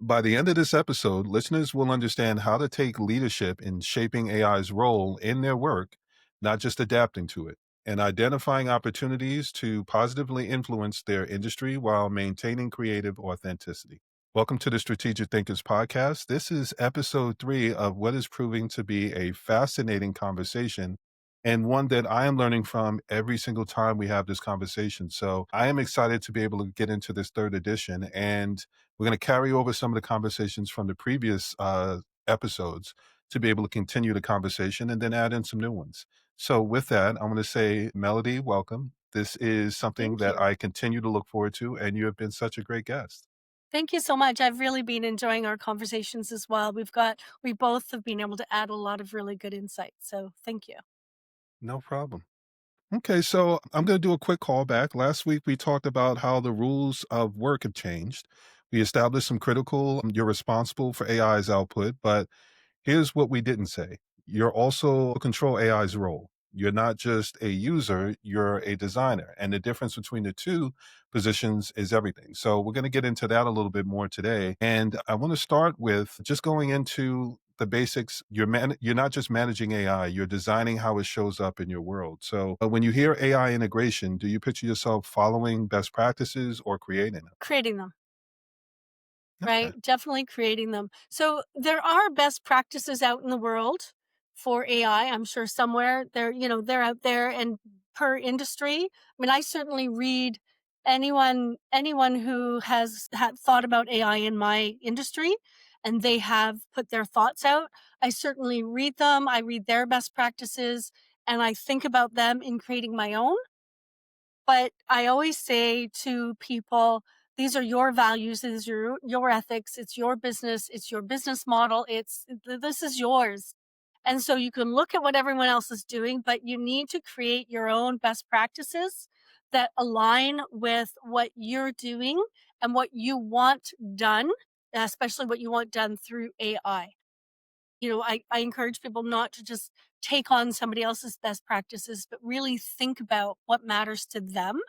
By the end of this episode, listeners will understand how to take leadership in shaping AI's role in their work, not just adapting to it, and identifying opportunities to positively influence their industry while maintaining creative authenticity. Welcome to the Strategic Thinkers Podcast. This is episode 3 of what is proving to be a fascinating conversation and one that I am learning from every single time we have this conversation. So I am excited to be able to get into this third edition, and we're going to carry over some of the conversations from the previous episodes to be able to continue the conversation and then add in some new ones. So, with that, I'm going to say, Melody, welcome. This is something Thank that you. I continue to look forward to, and you have been such a great guest. Thank you so much. I've really been enjoying our conversations as well. We both have been able to add a lot of really good insights. So thank you. No problem. Okay, so I'm going to do a quick callback. Last week, we talked about how the rules of work have changed. We established some critical, you're responsible for AI's output, but here's what we didn't say. You're also control AI's role. You're not just a user, you're a designer. And the difference between the two positions is everything. So we're going to get into that a little bit more today. And I want to start with just going into the basics. You're not just managing AI, you're designing how it shows up in your world. So when you hear AI integration, do you picture yourself following best practices or creating them? Creating them. Okay. Right? Definitely creating them. So there are best practices out in the world for AI. I'm sure somewhere they're out there and per industry. I mean, I certainly read anyone who has had thought about AI in my industry and they have put their thoughts out. I certainly read them. I read their best practices and I think about them in creating my own. But I always say to people, these are your values, these are your ethics, it's your business, it's your business model, this is yours. And so you can look at what everyone else is doing, but you need to create your own best practices that align with what you're doing and what you want done, especially what you want done through AI. I encourage people not to just take on somebody else's best practices, but really think about what matters to them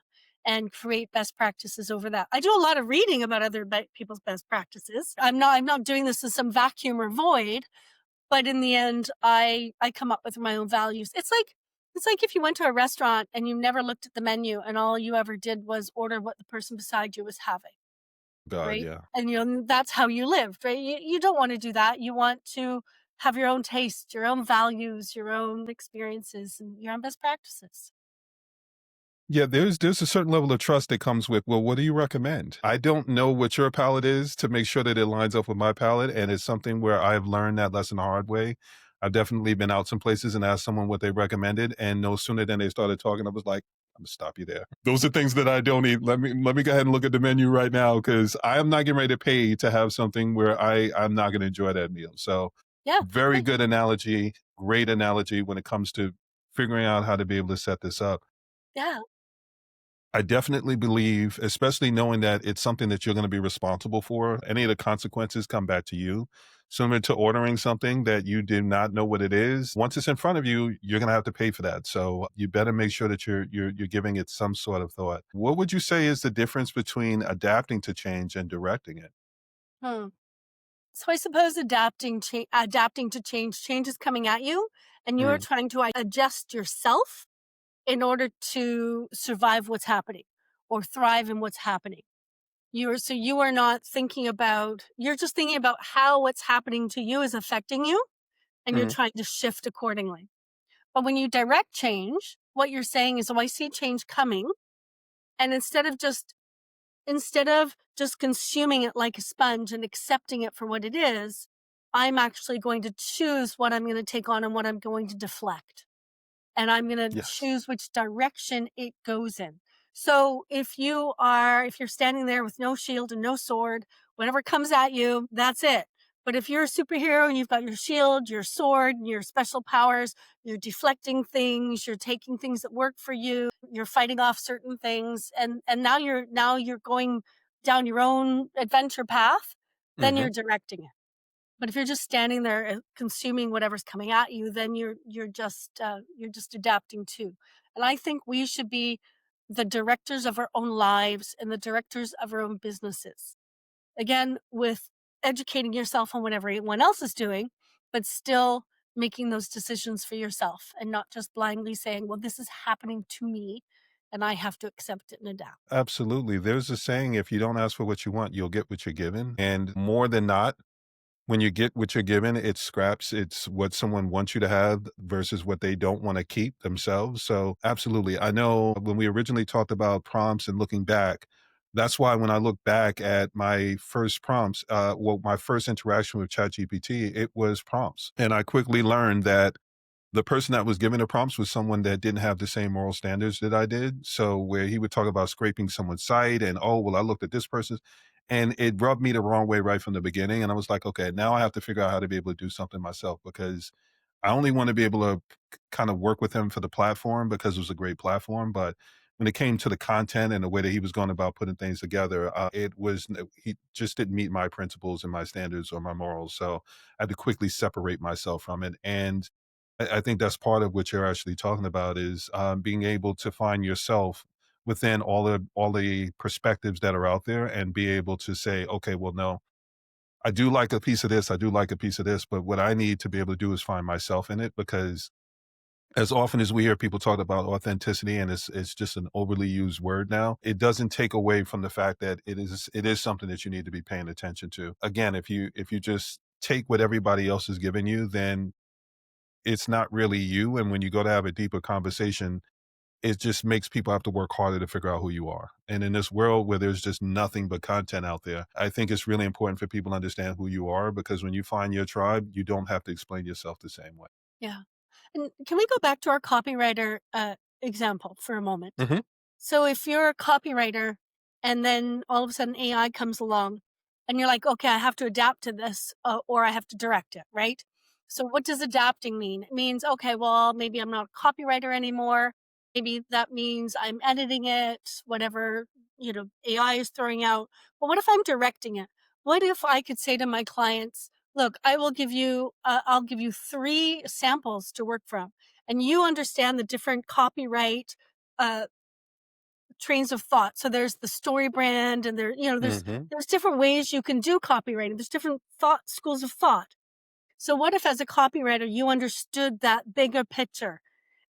and create best practices over that. I do a lot of reading about other people's best practices. I'm not doing this in some vacuum or void, but in the end, I come up with my own values. It's like if you went to a restaurant and you never looked at the menu and all you ever did was order what the person beside you was having, God, right? yeah. And that's how you lived, right? You don't want to do that. You want to have your own taste, your own values, your own experiences, and your own best practices. Yeah, there's a certain level of trust that comes with, well, what do you recommend? I don't know what your palate is to make sure that it lines up with my palate. And it's something where I've learned that lesson the hard way. I've definitely been out some places and asked someone what they recommended. And no sooner than they started talking, I was like, I'm gonna stop you there. Those are things that I don't eat. Let me go ahead and look at the menu right now because I am not getting ready to pay to have something where I'm not gonna enjoy that meal. So Yeah, very right. good analogy, great analogy when it comes to figuring out how to be able to set this up. Yeah, I definitely believe, especially knowing that it's something that you're going to be responsible for, any of the consequences come back to you. Similar to ordering something that you do not know what it is. Once it's in front of you, you're going to have to pay for that. So you better make sure that you're giving it some sort of thought. What would you say is the difference between adapting to change and directing it? hmm. So I suppose adapting to change is coming at you, and you're Mm, trying to adjust yourself in order to survive what's happening or thrive in what's happening. You are not thinking about, you're just thinking about how what's happening to you is affecting you, and you're mhm, trying to shift accordingly. But when you direct change, what you're saying is, "Oh, I see change coming." And instead of just consuming it like a sponge and accepting it for what it is, I'm actually going to choose what I'm going to take on and what I'm going to deflect. And I'm going to yes. choose which direction it goes in. So if you're standing there with no shield and no sword, whatever comes at you, that's it. But if you're a superhero and you've got your shield, your sword, your special powers, you're deflecting things, you're taking things that work for you, you're fighting off certain things, and now you're going down your own adventure path, then Hmm. you're directing it. But if you're just standing there consuming whatever's coming at you, then you're just adapting too. And I think we should be the directors of our own lives and the directors of our own businesses. Again, with educating yourself on what everyone else is doing, but still making those decisions for yourself and not just blindly saying, well, this is happening to me and I have to accept it and adapt. Absolutely. There's a saying, if you don't ask for what you want, you'll get what you're given. And more than not, when you get what you're given, it's scraps. It's what someone wants you to have versus what they don't want to keep themselves. So, absolutely. I know when we originally talked about prompts and looking back, that's why when I look back at my first prompts, my first interaction with ChatGPT, it was prompts. And I quickly learned that the person that was giving the prompts was someone that didn't have the same moral standards that I did. So where he would talk about scraping someone's site and, oh, well, I looked at this person's, and it rubbed me the wrong way right from the beginning. And I was like, okay, now I have to figure out how to be able to do something myself, because I only want to be able to kind of work with him for the platform because it was a great platform. But when it came to the content and the way that he was going about putting things together, he just didn't meet my principles and my standards or my morals. So I had to quickly separate myself from it. And I think that's part of what you're actually talking about is being able to find yourself within all the perspectives that are out there and be able to say, okay, well, no, I do like a piece of this, I do like a piece of this, but what I need to be able to do is find myself in it, because as often as we hear people talk about authenticity, and it's just an overly used word now, it doesn't take away from the fact that it is something that you need to be paying attention to. Again, if you just take what everybody else is giving you, then it's not really you, and when you go to have a deeper conversation, it just makes people have to work harder to figure out who you are. And in this world where there's just nothing but content out there, I think it's really important for people to understand who you are, because when you find your tribe, you don't have to explain yourself the same way. Yeah. And can we go back to our copywriter example for a moment? Mhm. So if you're a copywriter and then all of a sudden AI comes along and you're like, okay, I have to adapt to this or I have to direct it, right? So what does adapting mean? It means, okay, well, maybe I'm not a copywriter anymore. Maybe that means I'm editing it, whatever, AI is throwing out. But what if I'm directing it? What if I could say to my clients, look, I'll give you 3 samples to work from and you understand the different copyright uh, trains of thought. So there's the story brand and Mhm. there's different ways you can do copywriting. There's different thought schools of thought. So what if as a copywriter you understood that bigger picture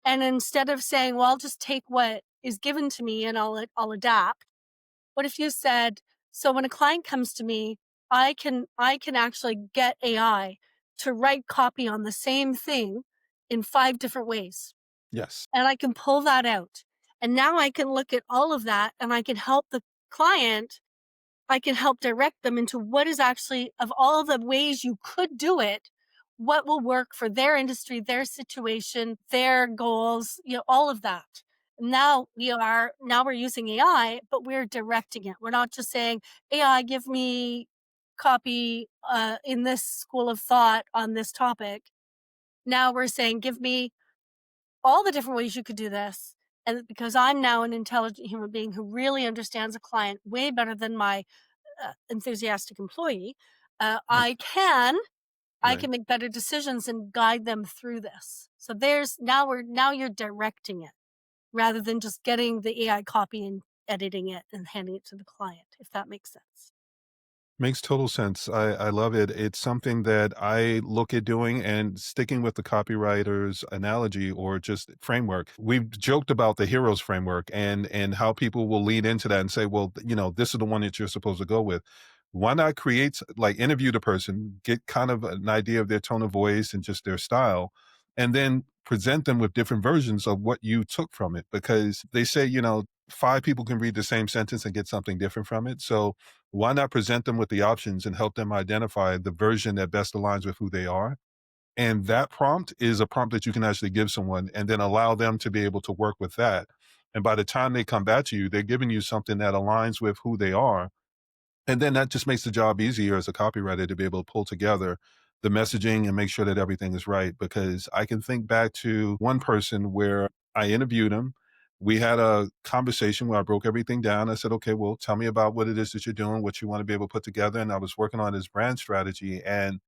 and instead of saying, well, I'll just take what is given to me and I'll adapt. What if you said, so when a client comes to me, I can actually get AI to write copy on the same thing in 5 different ways Yes. and I can pull that out. And now I can look at all of that and I can help the client. I can help direct them into what is actually, of all the ways you could do it, what will work for their industry, their situation, their goals, all of that. Now we're using AI, but we're directing it. We're not just saying, AI, give me copy in this school of thought on this topic. Now we're saying, give me all the different ways you could do this. And because I'm now an intelligent human being who really understands a client way better than my enthusiastic employee, I can Right. make better decisions and guide them through this. So now you're directing it rather than just getting the AI copy and editing it and handing it to the client, if that makes sense. Makes total sense. I love it. It's something that I look at doing, and sticking with the copywriter's analogy or just framework. We've joked about the heroes framework and how people will lead into that and say, well, this is the one that you're supposed to go with. Why not like interview the person, get kind of an idea of their tone of voice and just their style, and then present them with different versions of what you took from it? Because they say, 5 people can read the same sentence and get something different from it. So why not present them with the options and help them identify the version that best aligns with who they are? And that prompt is a prompt that you can actually give someone and then allow them to be able to work with that. And by the time they come back to you, they're giving you something that aligns with who they are, and then that just makes the job easier as a copywriter to be able to pull together the messaging and make sure that everything is right. Because I can think back to one person where I interviewed him. We had a conversation where I broke everything down. I said, okay, well, tell me about what it is that you're doing, what you want to be able to put together. And I was working on his brand strategy. And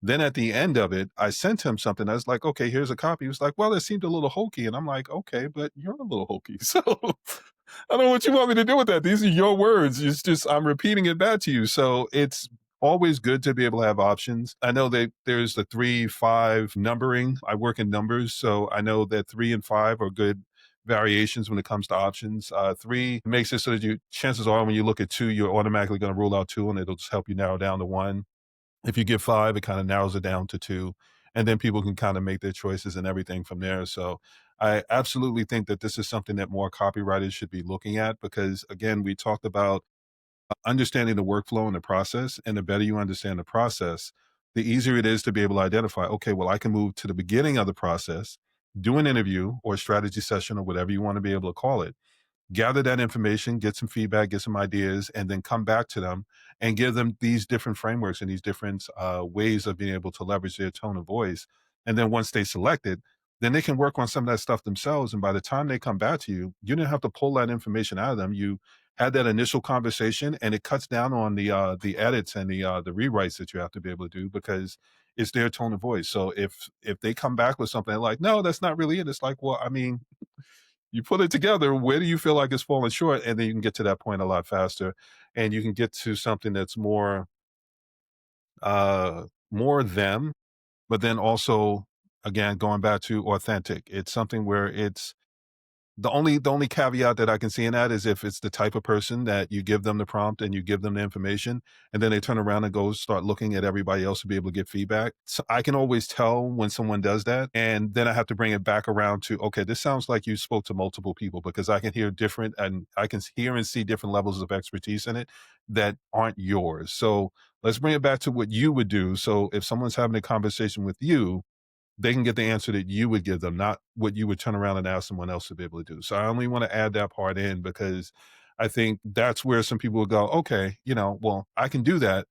then at the end of it, I sent him something. I was like, okay, here's a copy. He was like, well, it seemed a little hokey. And I'm like, okay, but you're a little hokey. So I don't know what you want me to do with that. These are your words. It's just, I'm repeating it back to you. So it's always good to be able to have options. I know that there's the 3, 5 numbering. I work in numbers, so I know that 3 and 5 are good variations when it comes to options. 3 makes it so that you chances are when you look at 2, you're automatically gonna rule out 2, and it'll just help you narrow down to 1. If you give 5, it kinda narrows it down to 2, and then people can kinda make their choices and everything from there. So, I absolutely think that this is something that more copywriters should be looking at because, again, we talked about understanding the workflow and the process, and the better you understand the process, the easier it is to be able to identify, okay, well, I can move to the beginning of the process, do an interview or a strategy session or whatever you want to be able to call it, gather that information, get some feedback, get some ideas, and then come back to them and give them these different frameworks and these different ways of being able to leverage their tone of voice. And then once they select it, then they can work on some of that stuff themselves. And by the time they come back to you, you didn't have to pull that information out of them. You had that initial conversation, and it cuts down on the edits and the rewrites that you have to be able to do because it's their tone of voice. So if they come back with something like, no, that's not really it. It's like, well, I mean, you put it together, where do you feel like it's falling short? And then you can get to that point a lot faster, and you can get to something that's more them, but then also, again, going back to authentic. It's something where it's the only caveat that I can see in that is if it's the type of person that you give them the prompt and you give them the information, and then they turn around and go start looking at everybody else to be able to get feedback. So I can always tell when someone does that, and then I have to bring it back around to, okay, this sounds like you spoke to multiple people because I can hear different and I can hear and see different levels of expertise in it that aren't yours. So let's bring it back to what you would do. So if someone's having a conversation with you, they can get the answer that you would give them, not what you would turn around and ask someone else to be able to do. So I only want to add that part in because I think that's where some people will go, okay, well, I can do that.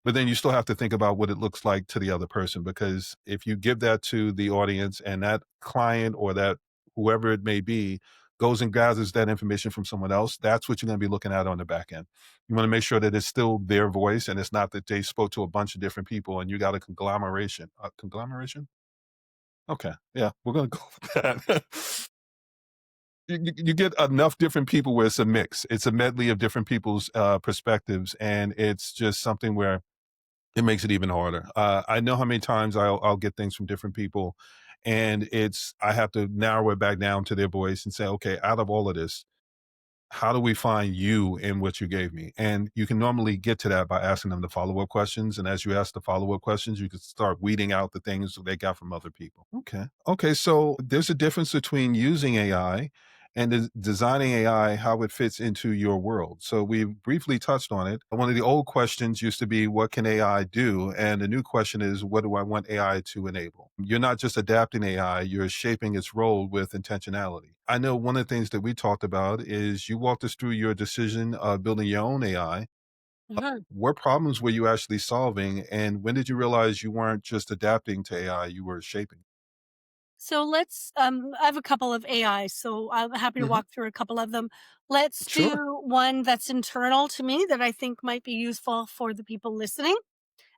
But then you still have to think about what it looks like to the other person because if you give that to the audience and that client or that whoever it may be goes and gathers that information from someone else, that's what you're going to be looking at on the back end. You want to make sure that it's still their voice and it's not that they spoke to a bunch of different people and you got a conglomeration. Conglomeration? Okay, yeah, we're gonna go with that. You get enough different people where it's a mix. It's a medley of different people's, perspectives, and it's just something where it makes it even harder. I know how many times I'll get things from different people, and it's I have to narrow it back down to their voice and say, "Okay, out of all of this, how do we find you in what you gave me?" And you can normally get to that by asking them the follow-up questions. And as you ask the follow-up questions, you can start weeding out the things that they got from other people. Okay. Okay. So there's a difference between using AI and designing AI, how it fits into your world. So we briefly touched on it. One of the old questions used to be, what can AI do? And the new question is, what do I want AI to enable? You're not just adapting AI, you're shaping its role with intentionality. I know one of the things that we talked about is you walked us through your decision of building your own AI. Mhm. What problems were you actually solving? And when did you realize you weren't just adapting to AI, you were shaping? So I have a couple of AIs, so I'm happy to Hmm. walk through a couple of them. Let's Sure. do one that's internal to me that I think might be useful for the people listening,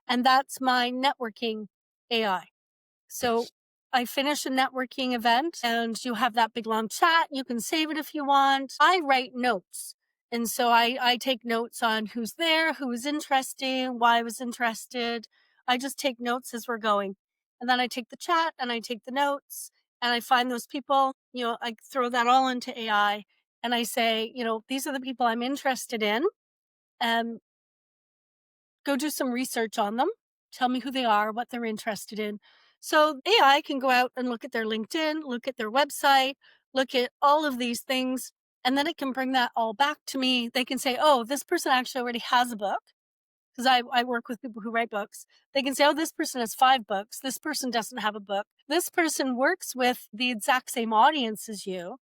and that's my networking AI. So Yes. I finish a networking event and you have that big long chat. You can save it if you want. I write notes. And so I take notes on who's there, who was interesting, why I was interested. I just take notes as we're going. And then I take the chat and I take the notes and I find those people, I throw that all into AI and I say, these are the people I'm interested in. Um, Go do some research on them. Tell me who they are, what they're interested in. So AI can go out and look at their LinkedIn, look at their website, look at all of these things, and then it can bring that all back to me. They can say, oh, this person actually already has a book because I work with people who write books. They can say, oh, this person has 5 books. This person doesn't have a book. This person works with the exact same audience as you.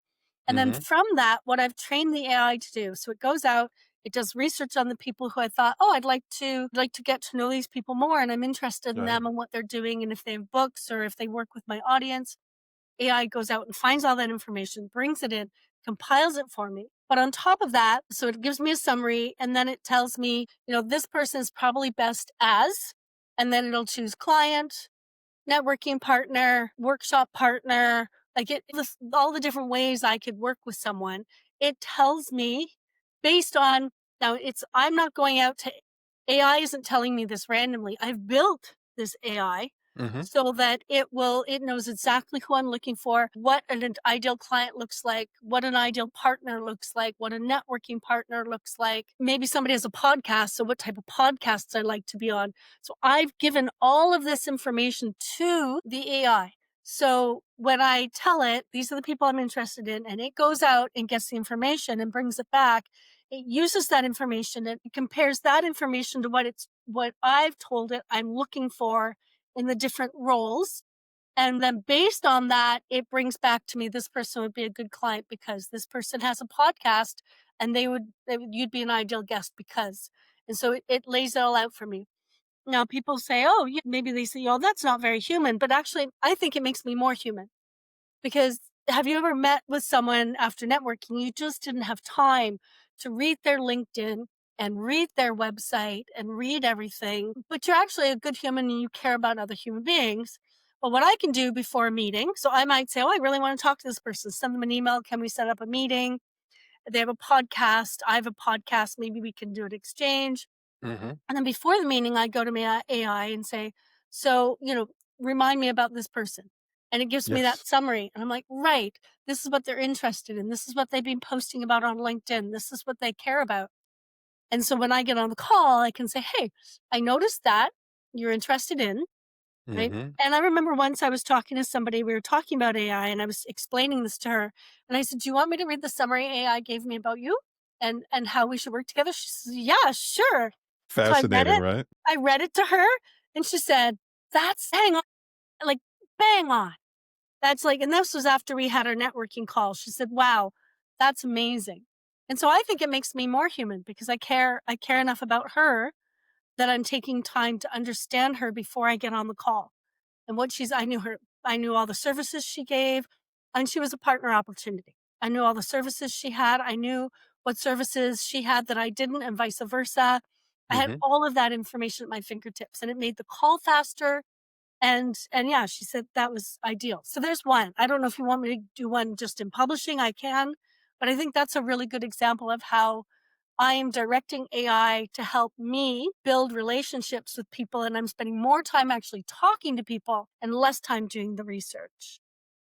And then Hmm. from that, what I've trained the AI to do, so it goes out, it does research on the people who I thought, oh, I'd like to get to know these people more, and I'm interested in Right. them and what they're doing, and if they have books or if they work with my audience. AI goes out and finds all that information, brings it in, compiles it for me. But on top of that, so it gives me a summary and then it tells me, this person is probably best as, and then it'll choose client, networking partner, workshop partner, like all the different ways I could work with someone. It tells me based on, now I'm not going out to AI isn't telling me this randomly. I've built this AI Mhm. so that it knows exactly who I'm looking for, what an ideal client looks like, what an ideal partner looks like, what a networking partner looks like. Maybe somebody has a podcast, so what type of podcasts I like to be on. So I've given all of this information to the AI. So when I tell it, these are the people I'm interested in, and it goes out and gets the information and brings it back, it uses that information and it compares that information to what I've told it I'm looking for in the different roles. And then based on that, it brings back to me this person would be a good client because this person has a podcast and you'd be an ideal guest because. And so it lays it all out for me. Now people say, oh, yeah, maybe they say, oh, that's not very human. But actually, I think it makes me more human because have you ever met with someone after networking, you just didn't have time to read their LinkedIn and read their website and read everything, but you're actually a good human and you care about other human beings. But what I can do before a meeting, so I might say, oh, I really want to talk to this person, send them an email. Can we set up a meeting? They have a podcast. I have a podcast. Maybe we can do an exchange. Mhm. And then before the meeting, I go to my AI and say, so, remind me about this person. And it gives me that Yes. summary. And I'm like, right, this is what they're interested in. This is what they've been posting about on LinkedIn. This is what they care about. And so when I get on the call, I can say, hey, I noticed that you're interested in, right? Mhm. And I remember once I was talking to somebody, we were talking about AI and I was explaining this to her. And I said, do you want me to read the summary AI gave me about you and how we should work together? She says, yeah, sure. So I read Fascinating, it. right? I read it to her and she said, "That's hang on, like, bang on." That's like and this was after we had our networking call. She said, "Wow, that's amazing." And so I think it makes me more human because I care enough about her that I'm taking time to understand her before I get on the call. And what she's I knew all the services she gave, and she was a partner opportunity. I knew all the services she had. I knew what services she had that I didn't and vice versa. I had Mhm. all of that information at my fingertips and it made the call faster. And yeah, she said that was ideal. So there's one. I don't know if you want me to do one just in publishing, I can, but I think that's a really good example of how I am directing AI to help me build relationships with people, and I'm spending more time actually talking to people and less time doing the research.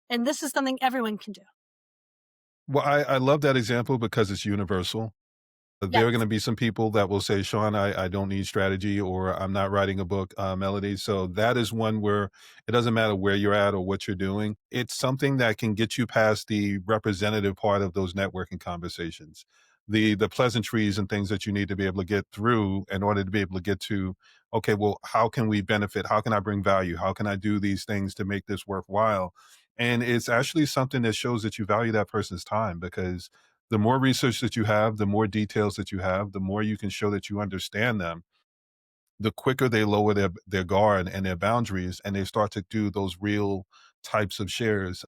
And this is something everyone can do. Well, I love that example because it's universal. There are Yes, gonna be some people that will say, "Sean, I don't need strategy," or "I'm not writing a book, Melody." So that is one where it doesn't matter where you're at or what you're doing. It's something that can get you past the representative part of those networking conversations. The pleasantries and things that you need to be able to get through in order to be able to get to, "Okay, well, how can we benefit? How can I bring value? How can I do these things to make this worthwhile?" And it's actually something that shows that you value that person's time because the more research that you have, the more details that you have, the more you can show that you understand them, the quicker they lower their guard and their boundaries and they start to do those real types of shares.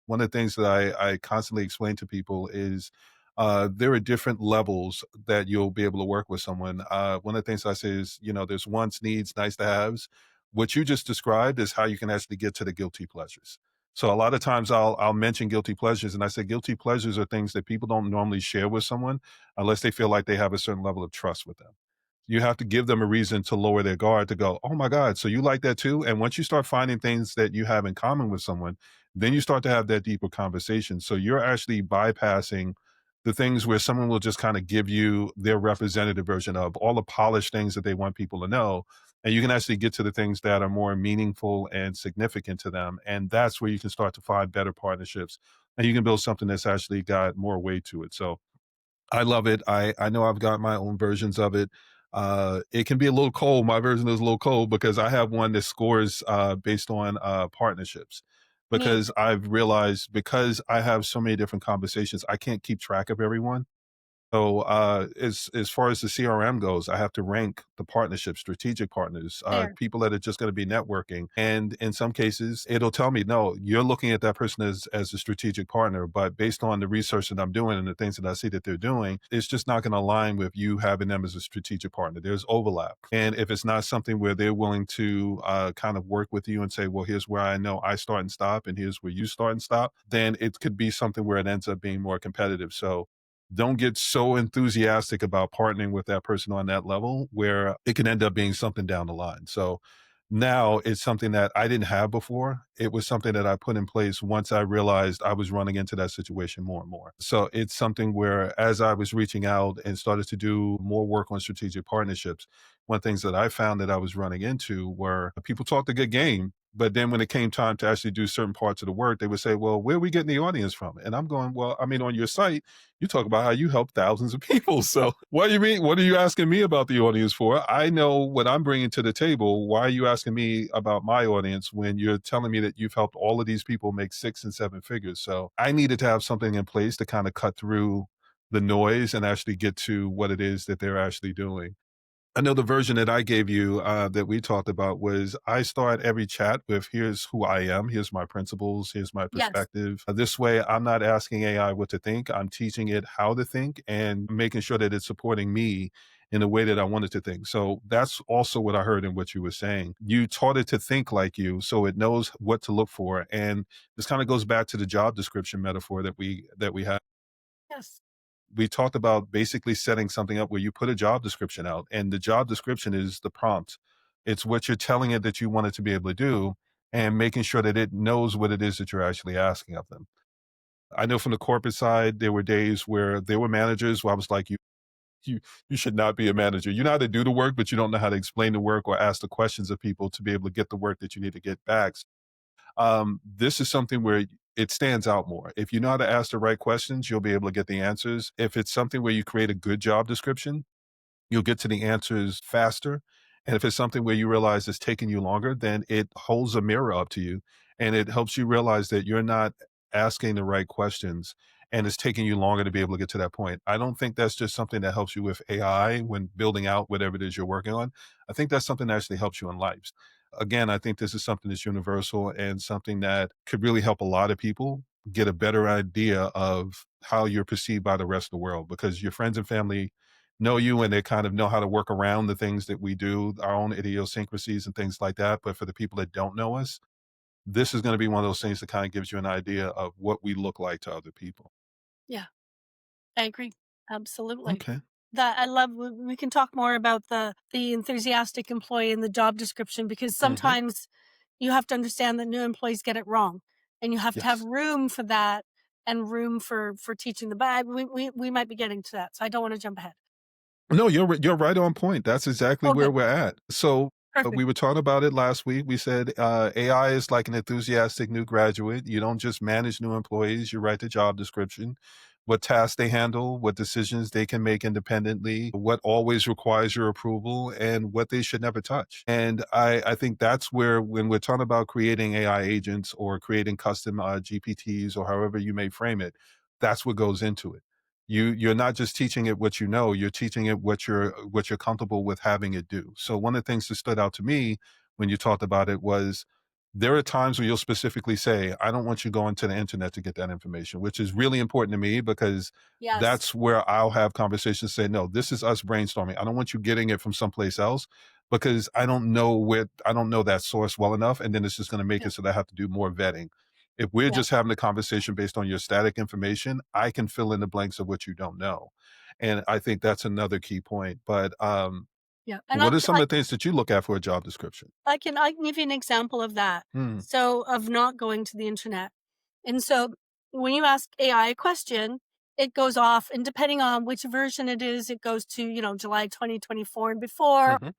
One of the things that I constantly explain to people is there are different levels that you'll be able to work with someone. One of the things I say is, there's wants, needs, nice to haves. What you just described is how you can actually get to the guilty pleasures. So a lot of times I'll mention guilty pleasures and I say guilty pleasures are things that people don't normally share with someone unless they feel like they have a certain level of trust with them. You have to give them a reason to lower their guard to go, "Oh my god, so you like that too?" And once you start finding things that you have in common with someone, then you start to have that deeper conversation. So you're actually bypassing the things where someone will just kind of give you their representative version of all the polished things that they want people to know. And you can actually get to the things that are more meaningful and significant to them. And that's where you can start to find better partnerships. And you can build something that's actually got more weight to it. So I love it. I know I've got my own versions of it. It can be a little cold. My version is a little cold because I have one that scores based on partnerships. me Because too. I've realized because I have so many different conversations, I can't keep track of everyone. So, as far as the CRM goes, I have to rank the partnerships, strategic partners, Fair. people that are just gonna be networking, and in some cases, it'll tell me, "No, you're looking at that person as a strategic partner, but based on the research that I'm doing and the things that I see that they're doing, it's just not gonna align with you having them as a strategic partner." There's overlap, and if it's not something where they're willing to, kind of work with you and say, "Well, here's where I know I start and stop, and here's where you start and stop," then it could be something where it ends up being more competitive. So don't get so enthusiastic about partnering with that person on that level where it can end up being something down the line. So now it's something that I didn't have before. It was something that I put in place once I realized I was running into that situation more and more. So it's something where as I was reaching out and started to do more work on strategic partnerships, one of the things that I found that I was running into were people talked a good game, but then when it came time to actually do certain parts of the work, they would say, well, where are we getting the audience from? And I'm going, well, I mean, on your site, you talk about how you help thousands of people. So what do you mean? What are you asking me about the audience for? I know what I'm bringing to the table. Why are you asking me about my audience when you're telling me that you've helped all of these people make 6 and 7 figures? So I needed to have something in place to kind of cut through the noise and actually get to what it is that they're actually doing. I know the version that I gave you that we talked about was I start every chat with here's who I am, here's my principles, here's my Yes. perspective. This way, I'm not asking AI what to think. I'm teaching it how to think and making sure that it's supporting me in the way that I want it to think. So that's also what I heard in what you were saying. You taught it to think like you, so it knows what to look for. And this kind of goes back to the job description metaphor that we had. Yes. We talked about basically setting something up where you put a job description out and the job description is the prompt. It's what you're telling it that you want it to be able to do and making sure that it knows what it is that you're actually asking of them. I know from the corporate side, there were days where there were managers where I was like, you, you should not be a manager. You know how to do the work, but you don't know how to explain the work or ask the questions of people to be able to get the work that you need to get back. This is something where it stands out more. If you know how to ask the right questions, you'll be able to get the answers. If it's something where you create a good job description, you'll get to the answers faster. And if it's something where you realize it's taking you longer, then it holds a mirror up to you and it helps you realize that you're not asking the right questions and it's taking you longer to be able to get to that point. I don't think that's just something that helps you with AI when building out whatever it is you're working on. I think that's something that actually helps you in life. Again, I think this is something that's universal and something that could really help a lot of people get a better idea of how you're perceived by the rest of the world because your friends and family know you and they kind of know how to work around the things that we do, our own idiosyncrasies and things like that. But for the people that don't know us, this is going to be one of those things that kind of gives you an idea of what we look like to other people. Yeah. I agree. Absolutely. Okay. That I love we can talk more about the enthusiastic employee in the job description because Hmm. sometimes you have to understand that new employees get it wrong and you have to have Yes. room for that and room for teaching the but we might be getting to that. So I don't want to jump ahead. No, you're right on point. That's exactly Oh where good. we're at. So we Perfect. were talking about it last week. We said AI is like an enthusiastic new graduate. You don't just manage new employees; you write the job description, what tasks they handle, what decisions they can make independently, what always requires your approval, and what they should never touch. And I think that's where when we're talking about creating AI agents or creating custom GPTs or however you may frame it, that's what goes into it. You're not just teaching it what you know, you're teaching it what you're comfortable with having it do. So one of the things that stood out to me when you talked about it was there are times where you'll specifically say, I don't want you going to the internet to get that information, which is really important to me because Yes. that's where I'll have conversations say, no, this is us brainstorming. I don't want you getting it from someplace else because I don't know that source well enough. And then it's just going to make Yeah. it so that I have to do more vetting. If we're Yeah. just having a conversation based on your static information, I can fill in the blanks of what you don't know. And I think that's another key point. But Yeah. And what are some of the things that you look at for a job description? I can give you an example of that. Mm, So of not going to the internet. And so when you ask AI a question, it goes off and depending on which version it is, it goes to, July 2024 and before, mhm,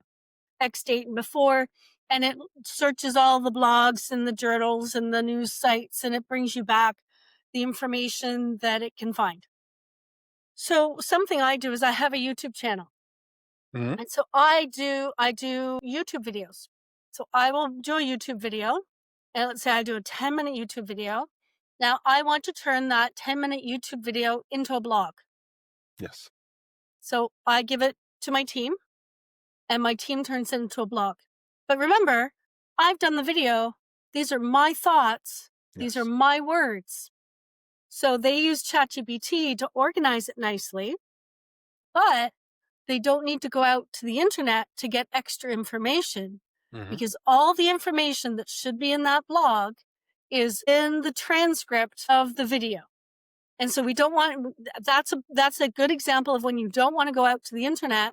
X date and before, and it searches all the blogs and the journals and the news sites and it brings you back the information that it can find. So something I do is I have a YouTube channel. mhm, And so I do YouTube videos. So I will do a YouTube video, and let's say I do a 10-minute YouTube video. Now I want to turn that 10-minute YouTube video into a blog. yes. So I give it to my team, and my team turns it into a blog. But remember, I've done the video. These are my thoughts. These are Yes. my words. So they use ChatGPT to organize it nicely, but they don't need to go out to the internet to get extra information Mhm. because all the information that should be in that blog is in the transcript of the video. And so we don't want that's a good example of when you don't want to go out to the internet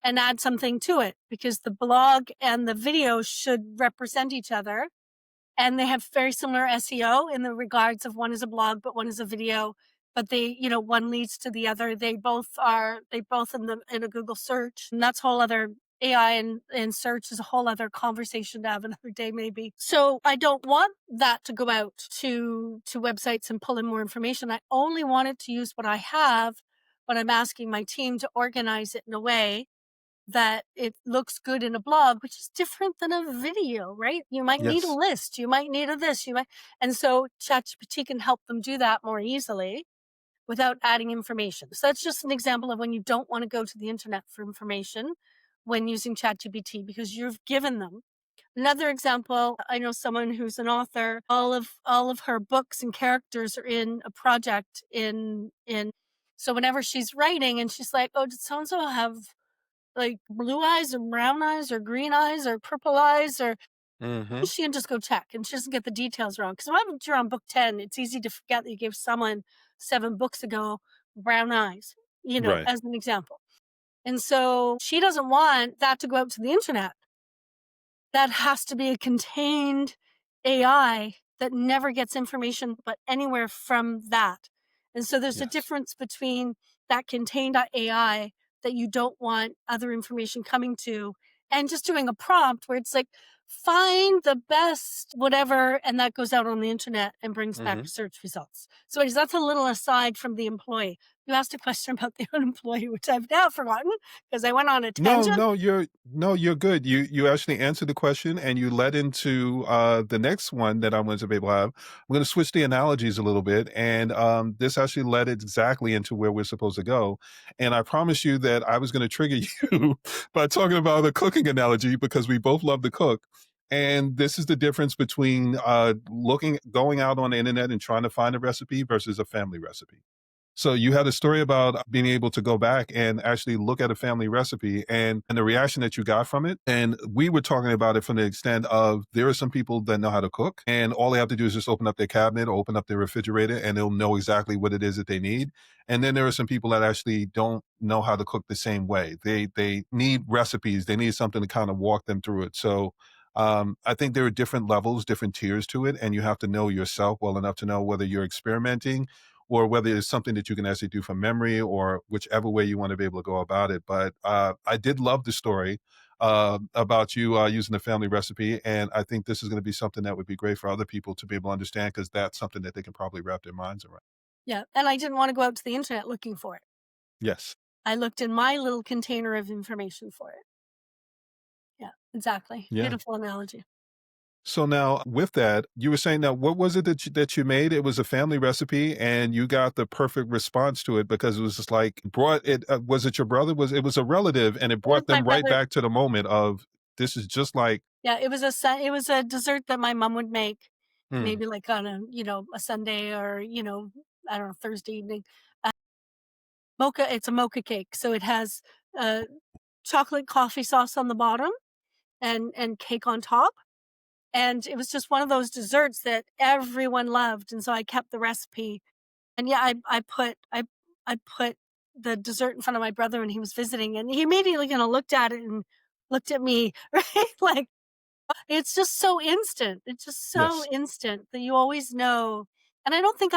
and add something to it, because the blog and the video should represent each other, and they have very similar SEO in the regards of one is a blog, but one is a video. But they, one leads to the other. They both in a Google search, and that's whole other AI and search is a whole other conversation to have another day, maybe. So I don't want that to go out to websites and pull in more information. I only want it to use what I have, but I'm asking my team to organize it in a way that it looks good in a blog, which is different than a video, right? You might need a Yes. list, you might need a this, you might, and so ChatGPT can help them do that more easily without adding information. So that's just an example of when you don't want to go to the internet for information when using ChatGPT, because you've given them. Another example, I know someone who's an author. All of her books and characters are in a project in so whenever she's writing and she's like, "Oh, did so and so have like blue eyes or brown eyes or green eyes or purple eyes or," Mhm. she can just go check and she doesn't get the details wrong. Because when you're on book 10, it's easy to forget that you gave someone 7 books ago brown eyes, Right. as an example. And so she doesn't want that to go out to the internet. That has to be a contained AI that never gets information but anywhere from that. And so there's a Yes. difference between that contained AI that you don't want other information coming to, and just doing a prompt where it's like, find the best whatever, and that goes out on the internet and brings back Mhm. search results. So anyways, that's a little aside from the employee. You asked a question about the unemployee, which I've now forgotten because I went on a No, tangent. no, you're good. You actually answered the question and you led into the next one that I want to be able to have. I'm going to switch the analogies a little bit, and this actually led exactly into where we're supposed to go. And I promise you that I was going to trigger you by talking about the cooking analogy because we both love to cook. And this is the difference between going out on the internet and trying to find a recipe versus a family recipe. So you had a story about being able to go back and actually look at a family recipe and the reaction that you got from it. And we were talking about it from the extent of there are some people that know how to cook and all they have to do is just open up their cabinet or open up their refrigerator and they'll know exactly what it is that they need. And then there are some people that actually don't know how to cook the same way. They need recipes. They need something to kind of walk them through it. So I think there are different levels, different tiers to it, and you have to know yourself well enough to know whether you're experimenting or whether it's something that you can actually do from memory or whichever way you want to be able to go about it. But I did love the story about you using the family recipe. And I think this is going to be something that would be great for other people to be able to understand because that's something that they can probably wrap their minds around. Yeah, and I didn't wanna go out to the internet looking for it. Yes. I looked in my little container of information for it. Yeah, exactly. Yeah. Beautiful analogy. So now with that, you were saying that what was it that you made? It was a family recipe and you got the perfect response to it because it was just like brought it was it your brother? Was it was a relative and it It was brought my them right brother. back to the moment of this is just like Yeah, it was a dessert that my mom would make, hmm, maybe like on a Sunday or, I don't know, Thursday evening. Uh, it's a mocha cake, so it has, uh, chocolate coffee sauce on the bottom and cake on top, and it was just one of those desserts that everyone loved, and so I kept the recipe. And yeah, I put the dessert in front of my brother when he was visiting, and he immediately looked at it and looked at me, right? Like, it's just so instant. It's just so yes. instant that you always know. And I don't think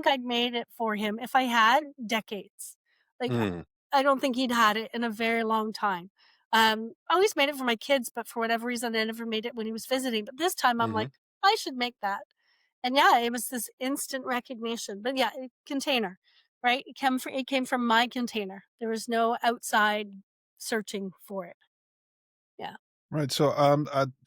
I'd made it for him if I had decades. Like, Mm, I don't think he'd had it in a very long time. I always made it for my kids, but for whatever reason, I never made it when he was visiting. But this time I'm mhm. like, I should make that. And yeah, it was this instant recognition. But yeah, container, right? It came from my container. There was no outside searching for it. Yeah. Right. So,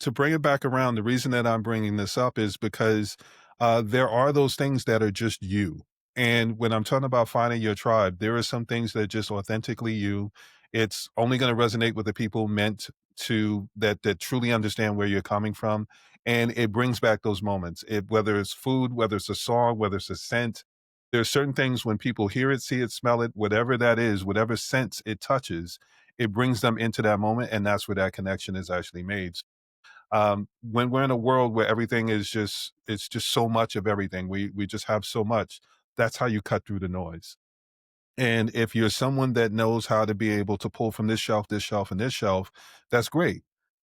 to bring it back around, the reason that I'm bringing this up is because there are those things that are just you. And when I'm talking about finding your tribe, there are some things that are just authentically you. It's only going to resonate with the people meant to that truly understand where you're coming from, and it brings back those moments. Whether it's food, whether it's a song, whether it's a scent. There's certain things when people hear it, see it, smell it, whatever that is, whatever sense it touches it brings them into that moment, and that's where that connection is actually made. When we're in a world where everything is just it's just so much of everything, we just have so much. That's how you cut through the noise. And if you're someone that knows how to be able to pull from this shelf, and this shelf, that's great.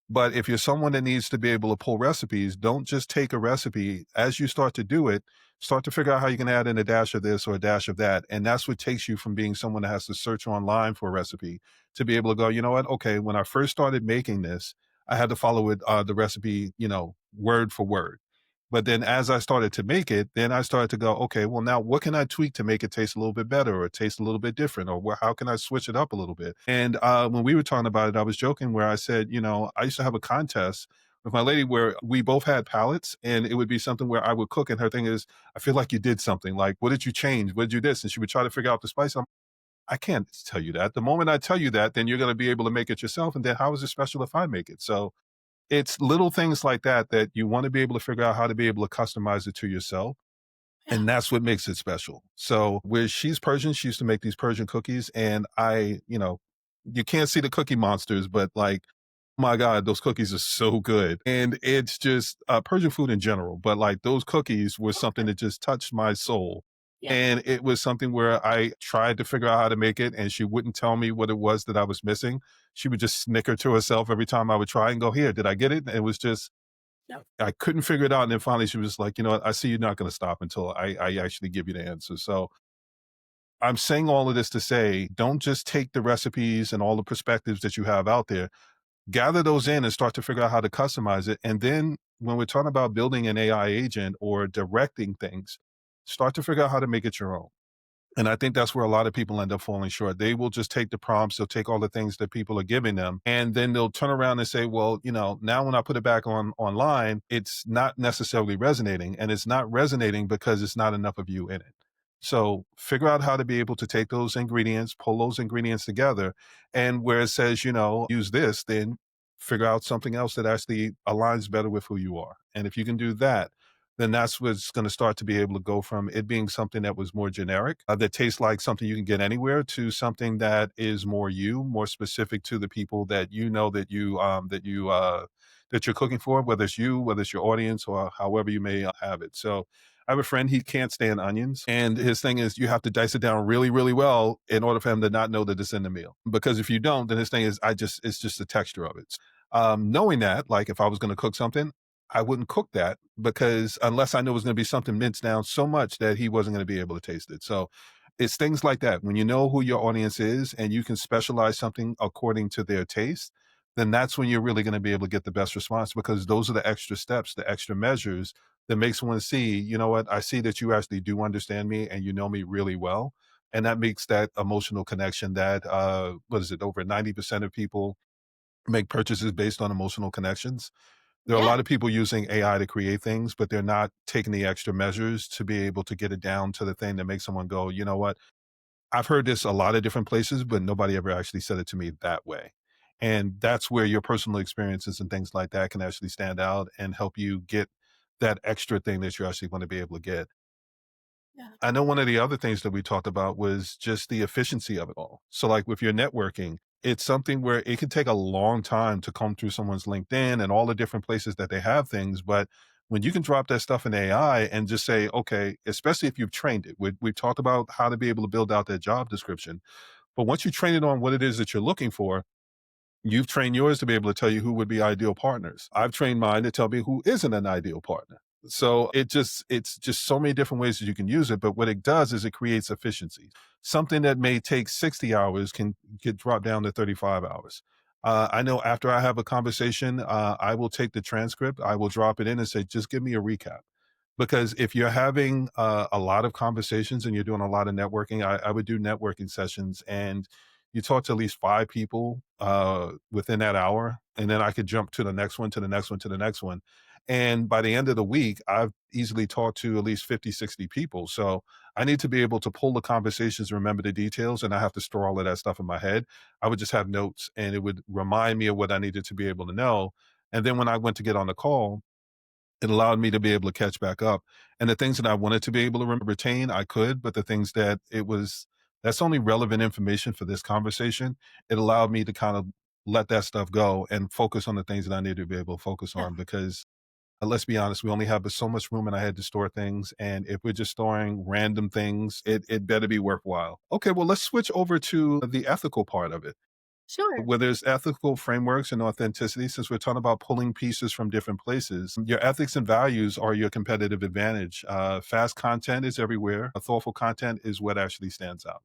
But if you're someone that needs to be able to pull recipes, don't just take a recipe. As you start to do it, start to figure out how you can add in a dash of this or a dash of that. And that's what takes you from being someone that has to search online for a recipe to be able to go, you know what? Okay, when I first started making this, I had to follow it, the recipe, word for word. But then as I started to make it, then I started to go, okay, well, now what can I tweak to make it taste a little bit better or taste a little bit different? Or how can I switch it up a little bit? And when we were talking about it, I was joking where I said, I used to have a contest with my lady where we both had palettes, and it would be something where I would cook. And her thing is, I feel like you did something. Like, what did you change? What did you do this? And she would try to figure out the spice. I can't tell you that. The moment I tell you that, then you're going to be able to make it yourself. And then how is it special if I make it? So it's little things like that that you want to be able to figure out how to be able to customize it to yourself. Yeah. And that's what makes it special. So where she's Persian, she used to make these Persian cookies. And you can't see the cookie monsters, but like, my God, those cookies are so good. And it's just Persian food in general. But like those cookies were something Okay. that just touched my soul. Yeah. And it was something where I tried to figure out how to make it, and she wouldn't tell me what it was that I was missing. She would just snicker to herself every time I would try and go, here, did I get it? And it was just, No. I couldn't figure it out. And then finally she was like, you know what? I see you're not going to stop until I actually give you the answer. So I'm saying all of this to say, don't just take the recipes and all the perspectives that you have out there, gather those in and start to figure out how to customize it. And then when we're talking about building an AI agent or directing things, start to figure out how to make it your own. And I think that's where a lot of people end up falling short. They will just take the prompts, they'll take all the things that people are giving them, and then they'll turn around and say, well, now when I put it back on online, it's not necessarily resonating. And it's not resonating because it's not enough of you in it. So figure out how to be able to take those ingredients, pull those ingredients together. And where it says, use this, then figure out something else that actually aligns better with who you are. And if you can do that, then that's what's going to start to be able to go from it being something that was more generic, that tastes like something you can get anywhere, to something that is more you, more specific to the people that you know that you're cooking for, whether it's you, whether it's your audience, or however you may have it. So I have a friend, he can't stand onions. And his thing is you have to dice it down really, really well in order for him to not know that it's in the meal. Because if you don't, then his thing is it's just the texture of it. Knowing that, like if I was going to cook something, I wouldn't cook that because unless I knew it was going to be something minced down so much that he wasn't going to be able to taste it. So it's things like that. When you know who your audience is and you can specialize something according to their taste, then that's when you're really going to be able to get the best response, because those are the extra steps, the extra measures that makes one see, you know what, I see that you actually do understand me and you know me really well. And that makes that emotional connection that, what is it, over 90% of people make purchases based on emotional connections. There are a Yeah. lot of people using AI to create things, but they're not taking the extra measures to be able to get it down to the thing that makes someone go, you know what? I've heard this a lot of different places, but nobody ever actually said it to me that way. And that's where your personal experiences and things like that can actually stand out and help you get that extra thing that you actually want to be able to get. Yeah. I know one of the other things that we talked about was just the efficiency of it all. So, like with your networking, it's something where it can take a long time to comb through someone's LinkedIn and all the different places that they have things. But when you can drop that stuff in AI and just say, okay, especially if you've trained it, we've talked about how to be able to build out that job description. But once you train it on what it is that you're looking for, you've trained yours to be able to tell you who would be ideal partners. I've trained mine to tell me who isn't an ideal partner. So it's just so many different ways that you can use it. But what it does is it creates efficiency. Something that may take 60 hours can get dropped down to 35 hours. I know after I have a conversation, I will take the transcript, I will drop it in and say, just give me a recap. Because if you're having a lot of conversations and you're doing a lot of networking, I would do networking sessions, and you talk to at least 5 people within that hour. And then I could jump to the next one, to the next one, to the next one. And by the end of the week, I've easily talked to at least 50, 60 people. So I need to be able to pull the conversations, remember the details, and I have to store all of that stuff in my head. I would just have notes and it would remind me of what I needed to be able to know. And then when I went to get on the call, it allowed me to be able to catch back up. And the things that I wanted to be able to retain, I could, but the things that that's only relevant information for this conversation. It allowed me to kind of let that stuff go and focus on the things that I need to be able to focus Yeah. on, because Let's be honest, we only have so much room in our head to store things. And if we're just storing random things, it better be worthwhile. Okay, well, let's switch over to the ethical part of it. Sure. Where there's ethical frameworks and authenticity, since we're talking about pulling pieces from different places, your ethics and values are your competitive advantage. Fast content is everywhere. Thoughtful content is what actually stands out.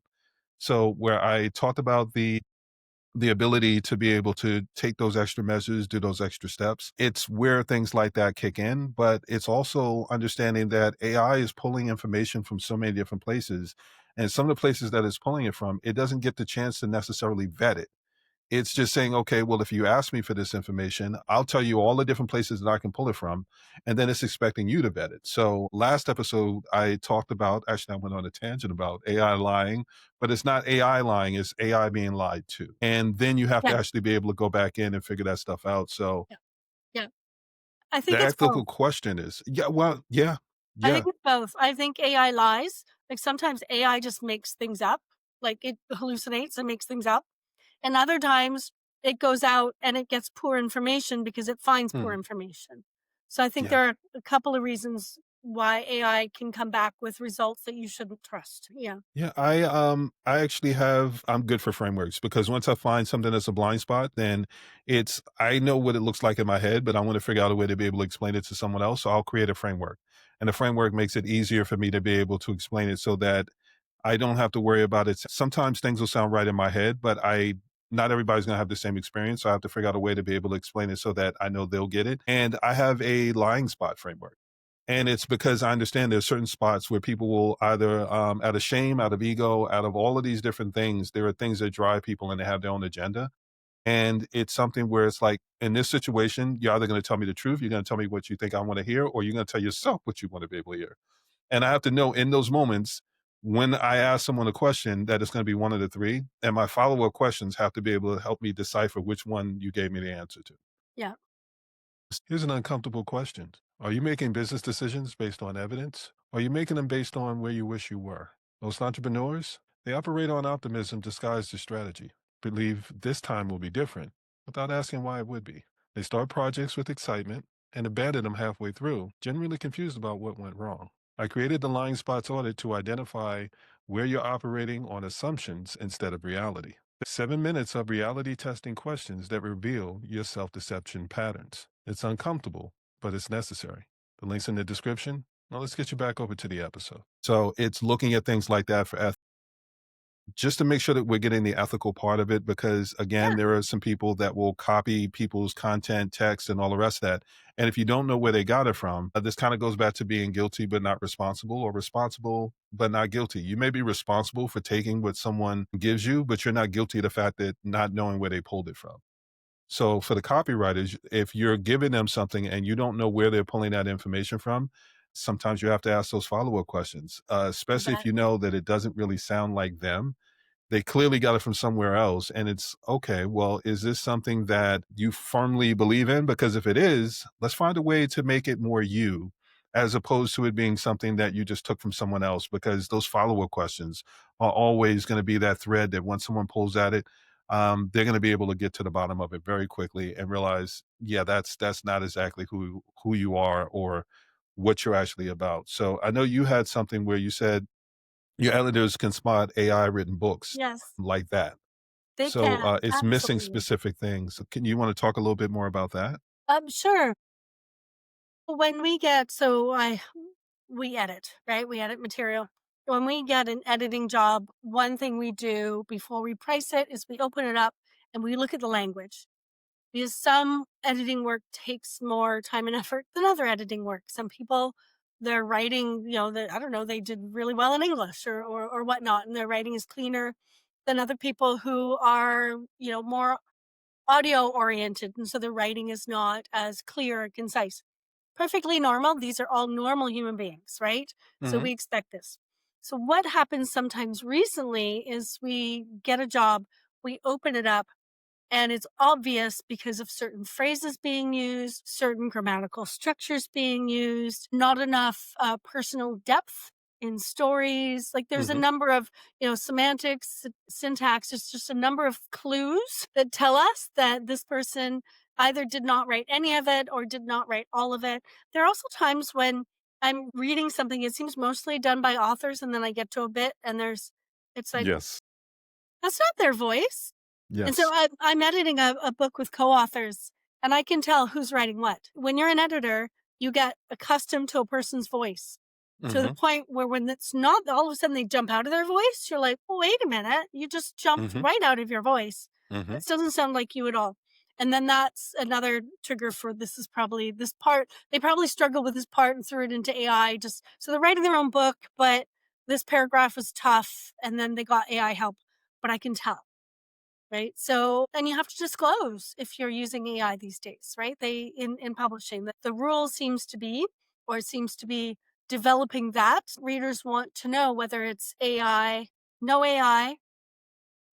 So where I talked about the ability to be able to take those extra measures, do those extra steps. It's where things like that kick in, but it's also understanding that AI is pulling information from so many different places. And some of the places that it's pulling it from, it doesn't get the chance to necessarily vet it. It's just saying, okay, well, if you ask me for this information, I'll tell you all the different places that I can pull it from. And then it's expecting you to vet it. So last episode, I talked about, actually, I went on a tangent about AI lying, but it's not AI lying, it's AI being lied to. And then you have Yeah. to actually be able to go back in and figure that stuff out. So Yeah. Yeah. I the think it's both. ethical question is, yeah, well, yeah, I yeah. think it's both. I think AI lies. Like sometimes AI just makes things up, like it hallucinates and makes things up. And other times it goes out and it gets poor information because it finds poor Hmm, information. So I think yeah. there are a couple of reasons why AI can come back with results that you shouldn't trust. Yeah. Yeah, I actually have I'm good for frameworks because once I find something that's a blind spot, then it's I know what it looks like in my head, but I want to figure out a way to be able to explain it to someone else. So I'll create a framework. And the framework makes it easier for me to be able to explain it so that I don't have to worry about it. Sometimes things will sound right in my head, but I not everybody's going to have the same experience. So I have to figure out a way to be able to explain it so that I know they'll get it. And I have a lying spot framework. And it's because I understand there's certain spots where people will either, out of shame, out of ego, out of all of these different things, there are things that drive people and they have their own agenda. And it's something where it's like, in this situation, you're either going to tell me the truth, you're going to tell me what you think I want to hear, or you're going to tell yourself what you want to be able to hear. And I have to know in those moments when I ask someone a question that it's going to be one of the three. And my follow up questions have to be able to help me decipher which one you gave me the answer to. Yeah. Here's an uncomfortable question. Are you making business decisions based on evidence? Or are you making them based on where you wish you were? Most entrepreneurs, they operate on optimism disguised as strategy, believe this time will be different without asking why it would be. They start projects with excitement and abandon them halfway through, genuinely confused about what went wrong. I created the Lying Spots audit to identify where you're operating on assumptions instead of reality. 7 minutes of reality testing questions that reveal your self deception patterns. It's uncomfortable, but it's necessary. The link's in the description. Now let's get you back over to the episode. So it's looking at things like that for just to make sure that we're getting the ethical part of it, because again, Yeah. there are some people that will copy people's content, text, and all the rest of that. And if you don't know where they got it from, this kind of goes back to being guilty but not responsible, or responsible but not guilty. You may be responsible for taking what someone gives you, but you're not guilty of the fact that not knowing where they pulled it from. So for the copywriters, if you're giving them something and you don't know where they're pulling that information from, sometimes you have to ask those follow-up questions, You especially if bet. you know that it doesn't really sound like them. They clearly got it from somewhere else. And it's okay, well, is this something that you firmly believe in? Because if it is, let's find a way to make it more you, as opposed to it being something that you just took from someone else, because those follow-up questions are always going to be that thread that once someone pulls at it, they're going to be able to get to the bottom of it very quickly and realize, yeah, that's not exactly who you are or what you're actually about. So I know you had something where you said your editors can spot AI written books Yes. like that. They So, can. it's missing Absolutely. specific things. So can you wanna talk a little bit more about that? Sure. When we get so I we edit, right? We edit material. When we get an editing job, one thing we do before we price it is we open it up and we look at the language. Because some editing work takes more time and effort than other editing work. Some people, their writing, I don't know, they did really well in English or whatnot, and their writing is cleaner than other people who are, more audio oriented, and so their writing is not as clear and concise. Perfectly normal. These are all normal human beings, right? So Mhm. we expect this. So what happens sometimes recently is we get a job, we open it up, and it's obvious because of certain phrases being used, certain grammatical structures being used, not enough personal depth in stories. Like there's a Mhm. number of, semantics, syntax, there's just a number of clues that tell us that this person either did not write any of it or did not write all of it. There are also times when I'm reading something, it seems mostly done by authors, and then I get to a bit and it's like, Yes. that's not their voice. And so Yes. I'm editing a book with co-authors, and I can tell who's writing what. When you're an editor, you get accustomed to a person's voice to the Mhm. point where when it's not, all of a sudden they jump out of their voice. You're like, well, wait a minute, you just jumped Mhm. right out of your voice. Mhm. This doesn't sound like you at all. And then that's another trigger for this is probably this part. They probably struggle with this part and threw it into AI. Just so they're writing their own book, but this paragraph was tough, and then they got AI help. But I can tell. Right? So and you have to disclose if you're using AI these days, right? They in publishing that the rule seems to be, or it seems to be developing that readers want to know whether it's AI, no AI,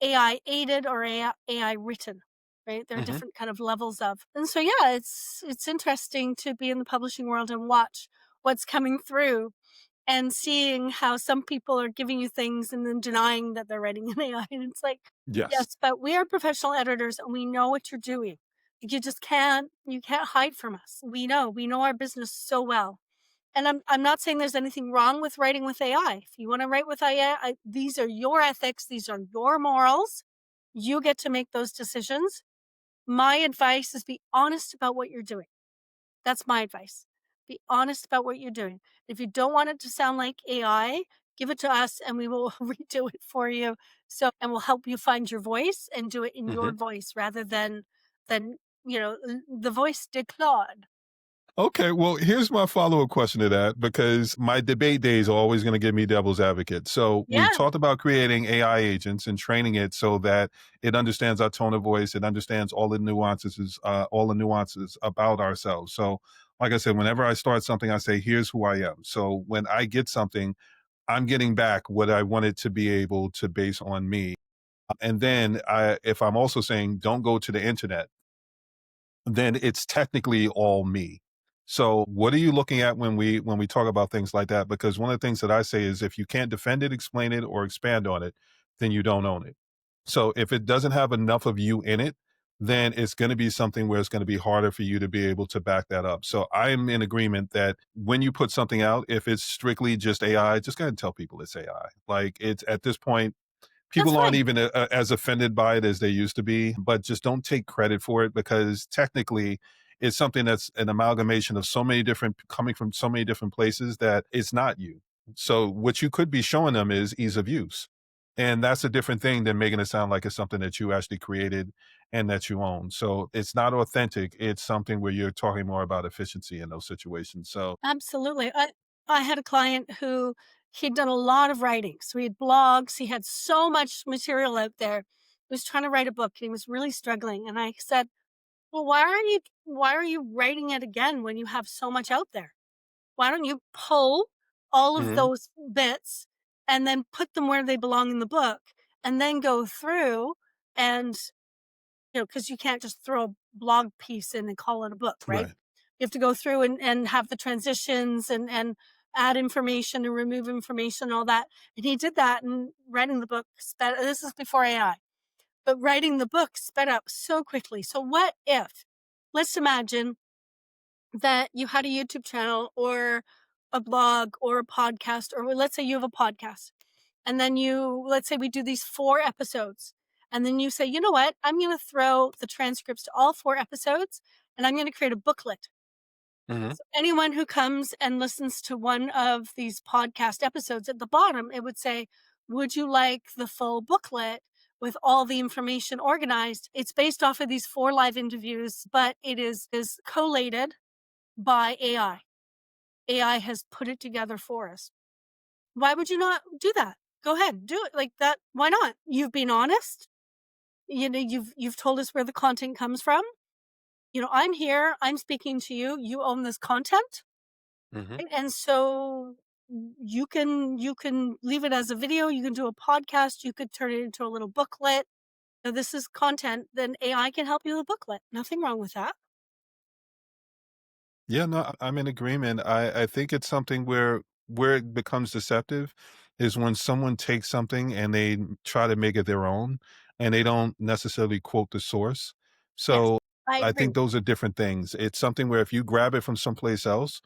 AI aided or AI written, right? There are Mhm. different kind of levels of. And so yeah, it's interesting to be in the publishing world and watch what's coming through and seeing how some people are giving you things and then denying that they're writing an AI. And it's like, Yes. yes, but we are professional editors and we know what you're doing. You just you can't hide from us. We know our business so well. And I'm not saying there's anything wrong with writing with AI. If you want to write with AI, these are your ethics, these are your morals. You get to make those decisions. My advice is be honest about what you're doing. That's my advice. Be honest about what you're doing. If you don't want it to sound like AI, give it to us and we will redo it for you. So, and we'll help you find your voice and do it in your Mhm. voice rather than the voice de Claude. Okay, well, here's my follow-up question to that because my debate days are always going to give me devil's advocate. So we've Yeah, talked about creating AI agents and training it so that it understands our tone of voice, it understands all the nuances about ourselves. So, like I said, whenever I start something, I say, "Here's who I am." So when I get something, I'm getting back what I want it to be able to base on me. And then, if I'm also saying, "Don't go to the internet," then it's technically all me. So what are you looking at when we talk about things like that? Because one of the things that I say is if you can't defend it, explain it, or expand on it, then you don't own it. So if it doesn't have enough of you in it, then it's going to be something where it's going to be harder for you to be able to back that up. So I'm in agreement that when you put something out, if it's strictly just AI, just go ahead and tell people it's AI. Like it's at this point, that's people aren't fine. even as offended by it as they used to be, but just don't take credit for it because technically it's something that's an amalgamation of so many different coming from so many different places that it's not you. So what you could be showing them is ease of use. And that's a different thing than making it sound like it's something that you actually created and that you own. So it's not authentic. It's something where you're talking more about efficiency in those situations. So, Absolutely. I had a client who he'd done a lot of writing. So he had blogs, he had so much material out there. He was trying to write a book and he was really struggling. And I said, well, why are you writing it again when you have so much out there? Why don't you pull all of mhm, those bits and then put them where they belong in the book and then go through and, because you can't just throw a blog piece in and call it a book, right? right. You have to go through and have the transitions and add information and remove information, all that. And he did that and writing the book sped this is before AI, but writing the book sped up so quickly. So what if let's imagine that you had a YouTube channel or a blog or a podcast, or let's say you have a podcast. And then let's say we do these 4 episodes. And then you say, you know what? I'm going to throw the transcripts to all 4 episodes and I'm going to create a booklet. Mhm, So anyone who comes and listens to one of these podcast episodes at the bottom, it would say, would you like the full booklet with all the information organized? It's based off of these 4 live interviews, but is collated by AI. AI has put it together for us. Why would you not do that? Go ahead, do it like that. Why not? You've been honest. You've told us where the content comes from. I'm here. I'm speaking to you. You own this content, mhm. right? And so you can leave it as a video. You can do a podcast. You could turn it into a little booklet. This is content. Then AI can help you with a booklet. Nothing wrong with that. Yeah, no, I'm in agreement. I think it's something where it becomes deceptive is when someone takes something and they try to make it their own and they don't necessarily quote the source. Yes. So I I think agree. those are different things. It's something where if you grab it from someplace else,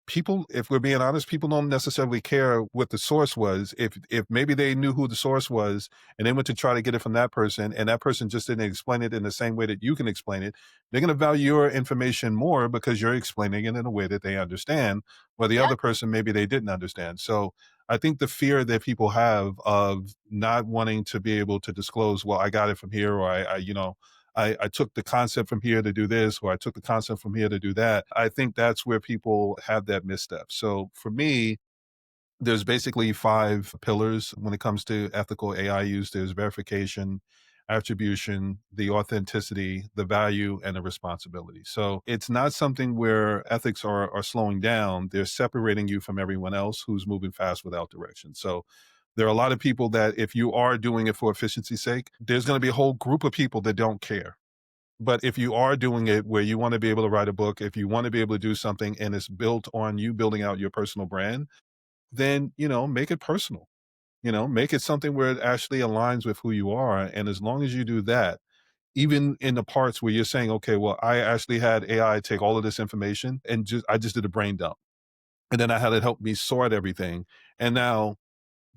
people, if we're being honest, people don't necessarily care what the source was. If maybe they knew who the source was and they went to try to get it from that person and that person just didn't explain it in the same way that you can explain it, they're going to value your information more because you're explaining it in a way that they understand, where the Yeah, other person maybe they didn't understand. So I think the fear that people have of not wanting to be able to disclose, well, I got it from here, or I took the concept from here to do this, or I took the concept from here to do that. I think that's where people have that misstep. So for me, there's basically five pillars when it comes to ethical AI use. There's verification, attribution, the authenticity, the value, and the responsibility. So it's not something where ethics are slowing down. They're separating you from everyone else who's moving fast without direction. So there are a lot of people that if you are doing it for efficiency's sake, there's going to be a whole group of people that don't care. But if you are doing it where you want to be able to write a book, if you want to be able to do something and it's built on you building out your personal brand, then, make it personal. Make it something where it actually aligns with who you are. And as long as you do that, even in the parts where you're saying, okay, well, I actually had AI take all of this information and I just did a brain dump. And then I had it help me sort everything. And now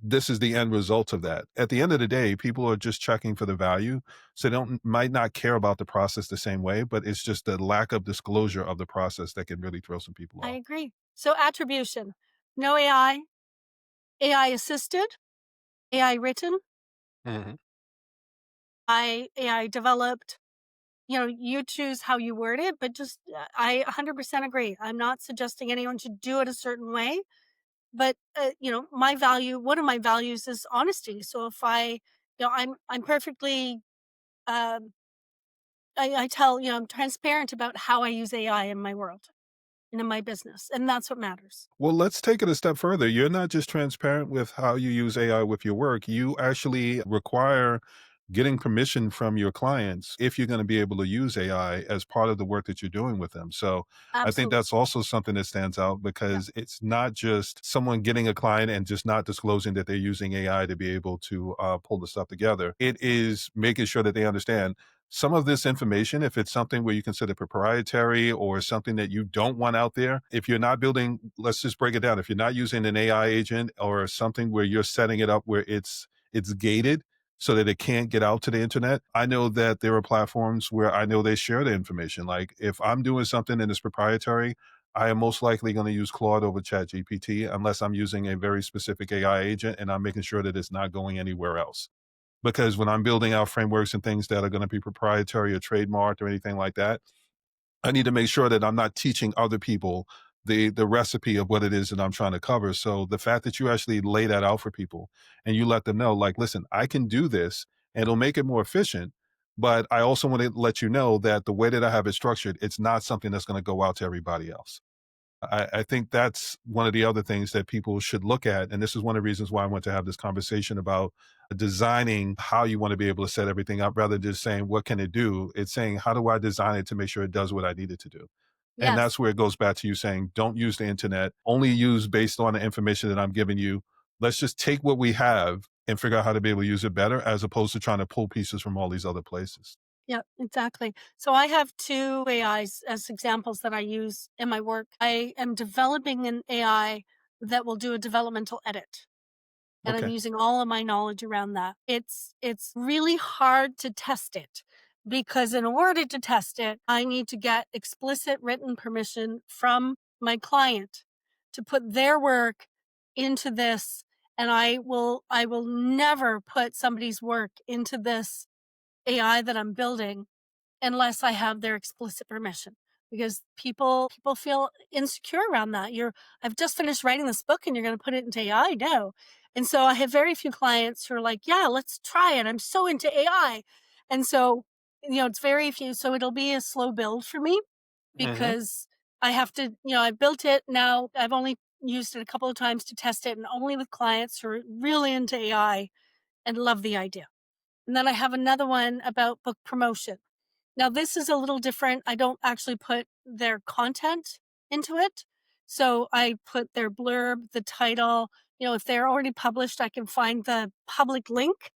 this is the end result of that. At the end of the day, people are just checking for the value. So they don't might not care about the process the same way, but it's just the lack of disclosure of the process that can really throw some people I off. agree. So attribution, no AI, AI assisted, AI written, Mhm. AI developed. You choose how you word it, but just I 100% agree. I'm not suggesting anyone should do it a certain way, but my value, one of my values is honesty. So if I'm perfectly, um, I tell, I'm transparent about how I use AI in my world and in my business, and that's what matters. Well, let's take it a step further. You're not just transparent with how you use AI with your work, you actually require getting permission from your clients if you're going to be able to use AI as part of the work that you're doing with them. So I think Absolutely. that's also something that stands out Yeah. because it's not just someone getting a client and just not disclosing that they're using AI to be able to pull the stuff together. It is making sure that they understand some of this information, if it's something where you consider proprietary or something that you don't want out there, if you're not building, let's just break it down. If you're not using an AI agent or something where you're setting it up where it's gated so that it can't get out to the internet, I know that there are platforms where I know they share the information. Like if I'm doing something and it's proprietary, I am most likely going to use Claude over ChatGPT unless I'm using a very specific AI agent and I'm making sure that it's not going anywhere else because when I'm building out frameworks and things that are going to be proprietary or trademarked or anything like that, I need to make sure that I'm not teaching other people the recipe of what it is that I'm trying to cover. So the fact that you actually lay that out for people and you let them know, like, listen, I can do this and it'll make it more efficient. But I also want to let you know that the way that I have it structured, it's not something that's going to go out to everybody else. I think that's one of the other things that people should look at. And this is one of the reasons why I want to have this conversation about designing how you want to be able to set everything up rather than just saying, what can it do? It's saying, how do I design it to make sure it does what I need it to do? And Yes. that's where it goes back to you saying, don't use the internet, only use based on the information that I'm giving you. Let's just take what we have and figure out how to be able to use it better as opposed to trying to pull pieces from all these other places. Yep, exactly. So I have two AIs as examples that I use in my work. I am developing an AI that will do a developmental edit. And I'm Okay. using all of my knowledge around that. It's really hard to test it because in order to test it, I need to get explicit written permission from my client to put their work into this, and I will never put somebody's work into this AI that I'm building unless I have their explicit permission, because people feel insecure around that. I've just finished writing this book and you're going to put it into AI? No. And so I have very few clients who are like, yeah, let's try it. I'm so into AI. And so, it's very few. So it'll be a slow build for me Hmm. because I have to, I built it. Now I've only used it a couple of times to test it and only with clients who are really into AI and love the idea. And then I have another one about book promotion. Now, this is a little different. I don't actually put their content into it. So I put their blurb, the title. If they're already published, I can find the public link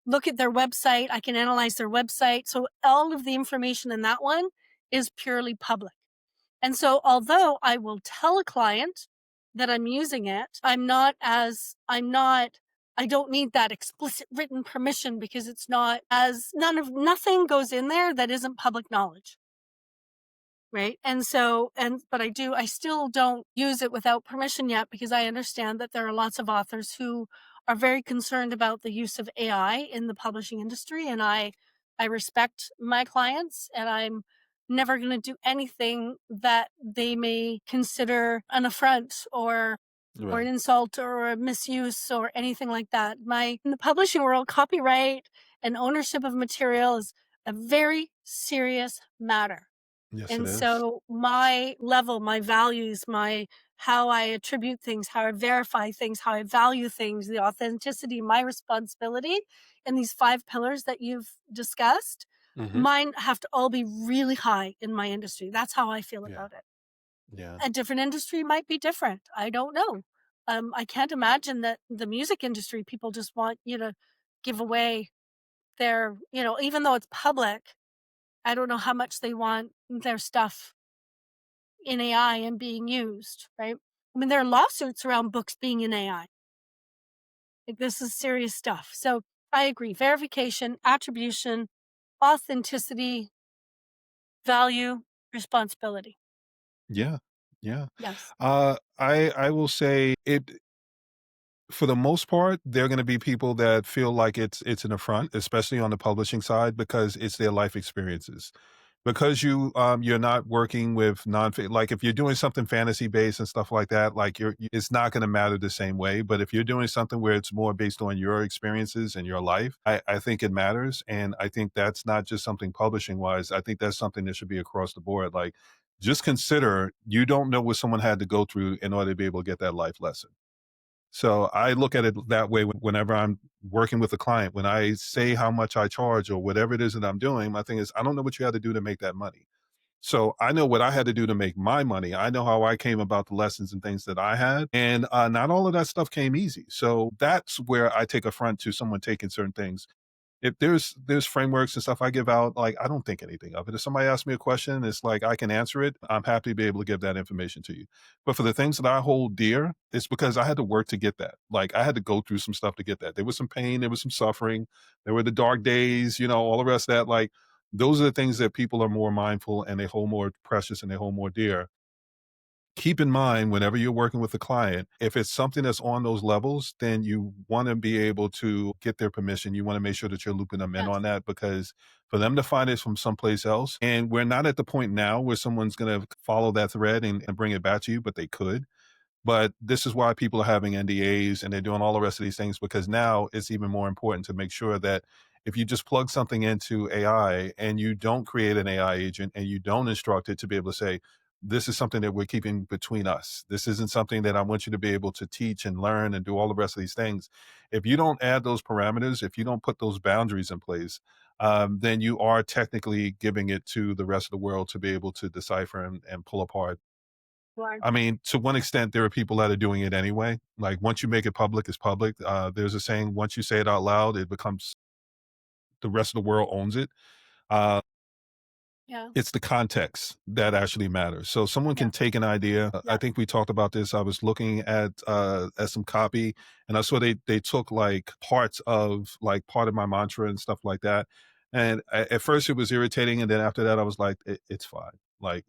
look at their website, I can analyze their website. So all of the information in that one is purely public. And so although I will tell a client that I'm using it, I'm not I don't need that explicit written permission because it's not as nothing goes in there that isn't public knowledge. Right. And so, but I still don't use it without permission yet because I understand that there are lots of authors who are very concerned about the use of AI in the publishing industry. And I respect my clients and I'm never going to do anything that they may consider an affront or an Right. insult or a misuse or anything like that. In the publishing world, copyright and ownership of material is a very serious matter. Yes, it And is. so my level, my values, my how I attribute things, how I verify things, how I value things, the authenticity, my responsibility, and these 5 pillars that you've discussed, Hmm. mine have to all be really high in my industry. That's how I feel Yeah. about it. Yeah. A different industry might be different. I don't know. I can't imagine that the music industry, people just want you to give away even though it's public, I don't know how much they want their stuff in AI and being used, right? I mean, there are lawsuits around books being in AI. Like this is serious stuff. So I agree. Verification, attribution, authenticity, value, responsibility. Yeah. Yeah. Yes. I will say it for the most part, they're gonna be people that feel like it's an affront, especially on the publishing side, because it's their life experiences. Because you're not working with non like, if you're doing something fantasy-based and stuff like that, like, it's not gonna matter the same way, but if you're doing something where it's more based on your experiences and your life, I think it matters, and I think that's not just something publishing-wise, I think that's something that should be across the board, like, just consider you don't know what someone had to go through in order to be able to get that life lesson. So I look at it that way whenever I'm working with a client. When I say how much I charge or whatever it is that I'm doing, my thing is, I don't know what you had to do to make that money. So I know what I had to do to make my money. I know how I came about the lessons and things that I had. And not all of that stuff came easy. So that's where I take affront to someone taking certain things. If there's frameworks and stuff I give out, like, I don't think anything of it. If somebody asks me a question, it's like I can answer it. I'm happy to be able to give that information to you. But for the things that I hold dear, it's because I had to work to get that. Like, I had to go through some stuff to get that. There was some pain, there was some suffering, there were the dark days, all the rest of that. Like, those are the things that people are more mindful and they hold more precious and they hold more dear. Keep in mind whenever you're working with a client, if it's something that's on those levels, then you want to be able to get their permission. You want to make sure that you're looping them in Yes. on that, because for them to find it from someplace else, and we're not at the point now where someone's going to follow that thread and bring it back to you, but they could. But this is why people are having NDAs and they're doing all the rest of these things, because now it's even more important to make sure that if you just plug something into AI and you don't create an AI agent and you don't instruct it to be able to say, this is something that we're keeping between us. This isn't something that I want you to be able to teach and learn and do all the rest of these things. If you don't add those parameters, if you don't put those boundaries in place, then you are technically giving it to the rest of the world to be able to decipher and pull apart. Right. I mean, to one extent, there are people that are doing it anyway. Like, once you make it public, it's public. There's a saying, once you say it out loud, it becomes the rest of the world owns it. Uh, Yeah. it's the context that actually matters. So someone Yeah. can take an idea. I Yeah. think we talked about this. I was looking at some copy, and I saw they took like parts of like part of my mantra and stuff like that. And at first it was irritating, and then after that I was like, it's fine. Like,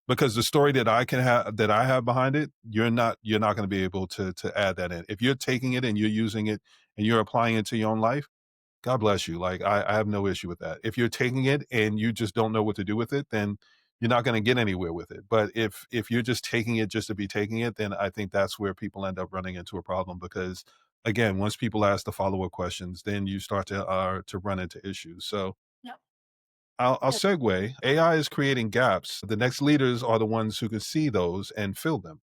because the story that I have behind it, you're not going to be able to add that in. If you're taking it and you're using it and you're applying it to your own life, God bless you. Like, I have no issue with that. If you're taking it and you just don't know what to do with it, then you're not going to get anywhere with it. But if you're just taking it just to be taking it, then I think that's where people end up running into a problem, because again, once people ask the follow-up questions, then you start to run into issues. So Yeah. I'll Yeah. segue. AI is creating gaps. The next leaders are the ones who can see those and fill them.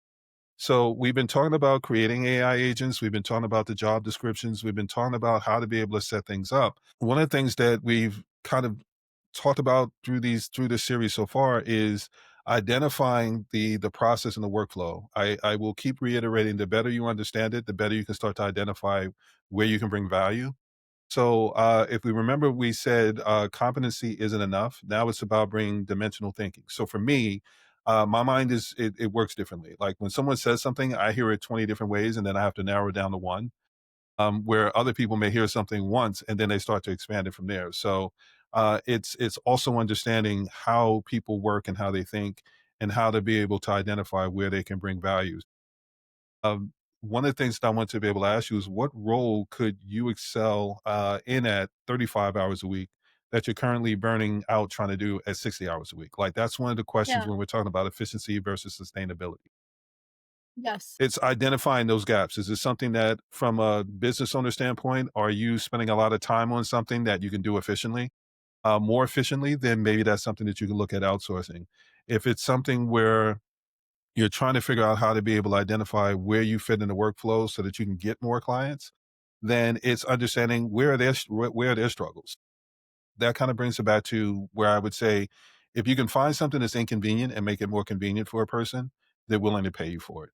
So we've been talking about creating AI agents. We've been talking about the job descriptions. We've been talking about how to be able to set things up. One of the things that we've kind of talked about through this series so far is identifying the process and the workflow. I will keep reiterating, the better you understand it, the better you can start to identify where you can bring value. So, if we remember, we said competency isn't enough. Now it's about bringing dimensional thinking. So for me, my mind it works differently. Like when someone says something, I hear it 20 different ways, and then I have to narrow it down to one. Where other people may hear something once and then they start to expand it from there. So it's also understanding how people work and how they think, and how to be able to identify where they can bring value. Um, One of the things that I want to be able to ask you is, what role could you excel in at 35 hours a week that you're currently burning out trying to do at 60 hours a week? Like that's one of the questions Yeah. when we're talking about efficiency versus sustainability. Yes. It's identifying those gaps. Is it something that, from a business owner standpoint, are you spending a lot of time on something that you can do efficiently, more efficiently? Then maybe that's something that you can look at outsourcing. If it's something where you're trying to figure out how to be able to identify where you fit in the workflow so that you can get more clients, then it's understanding where are their struggles. That kind of brings it back to where I would say, if you can find something that's inconvenient and make it more convenient for a person, they're willing to pay you for it,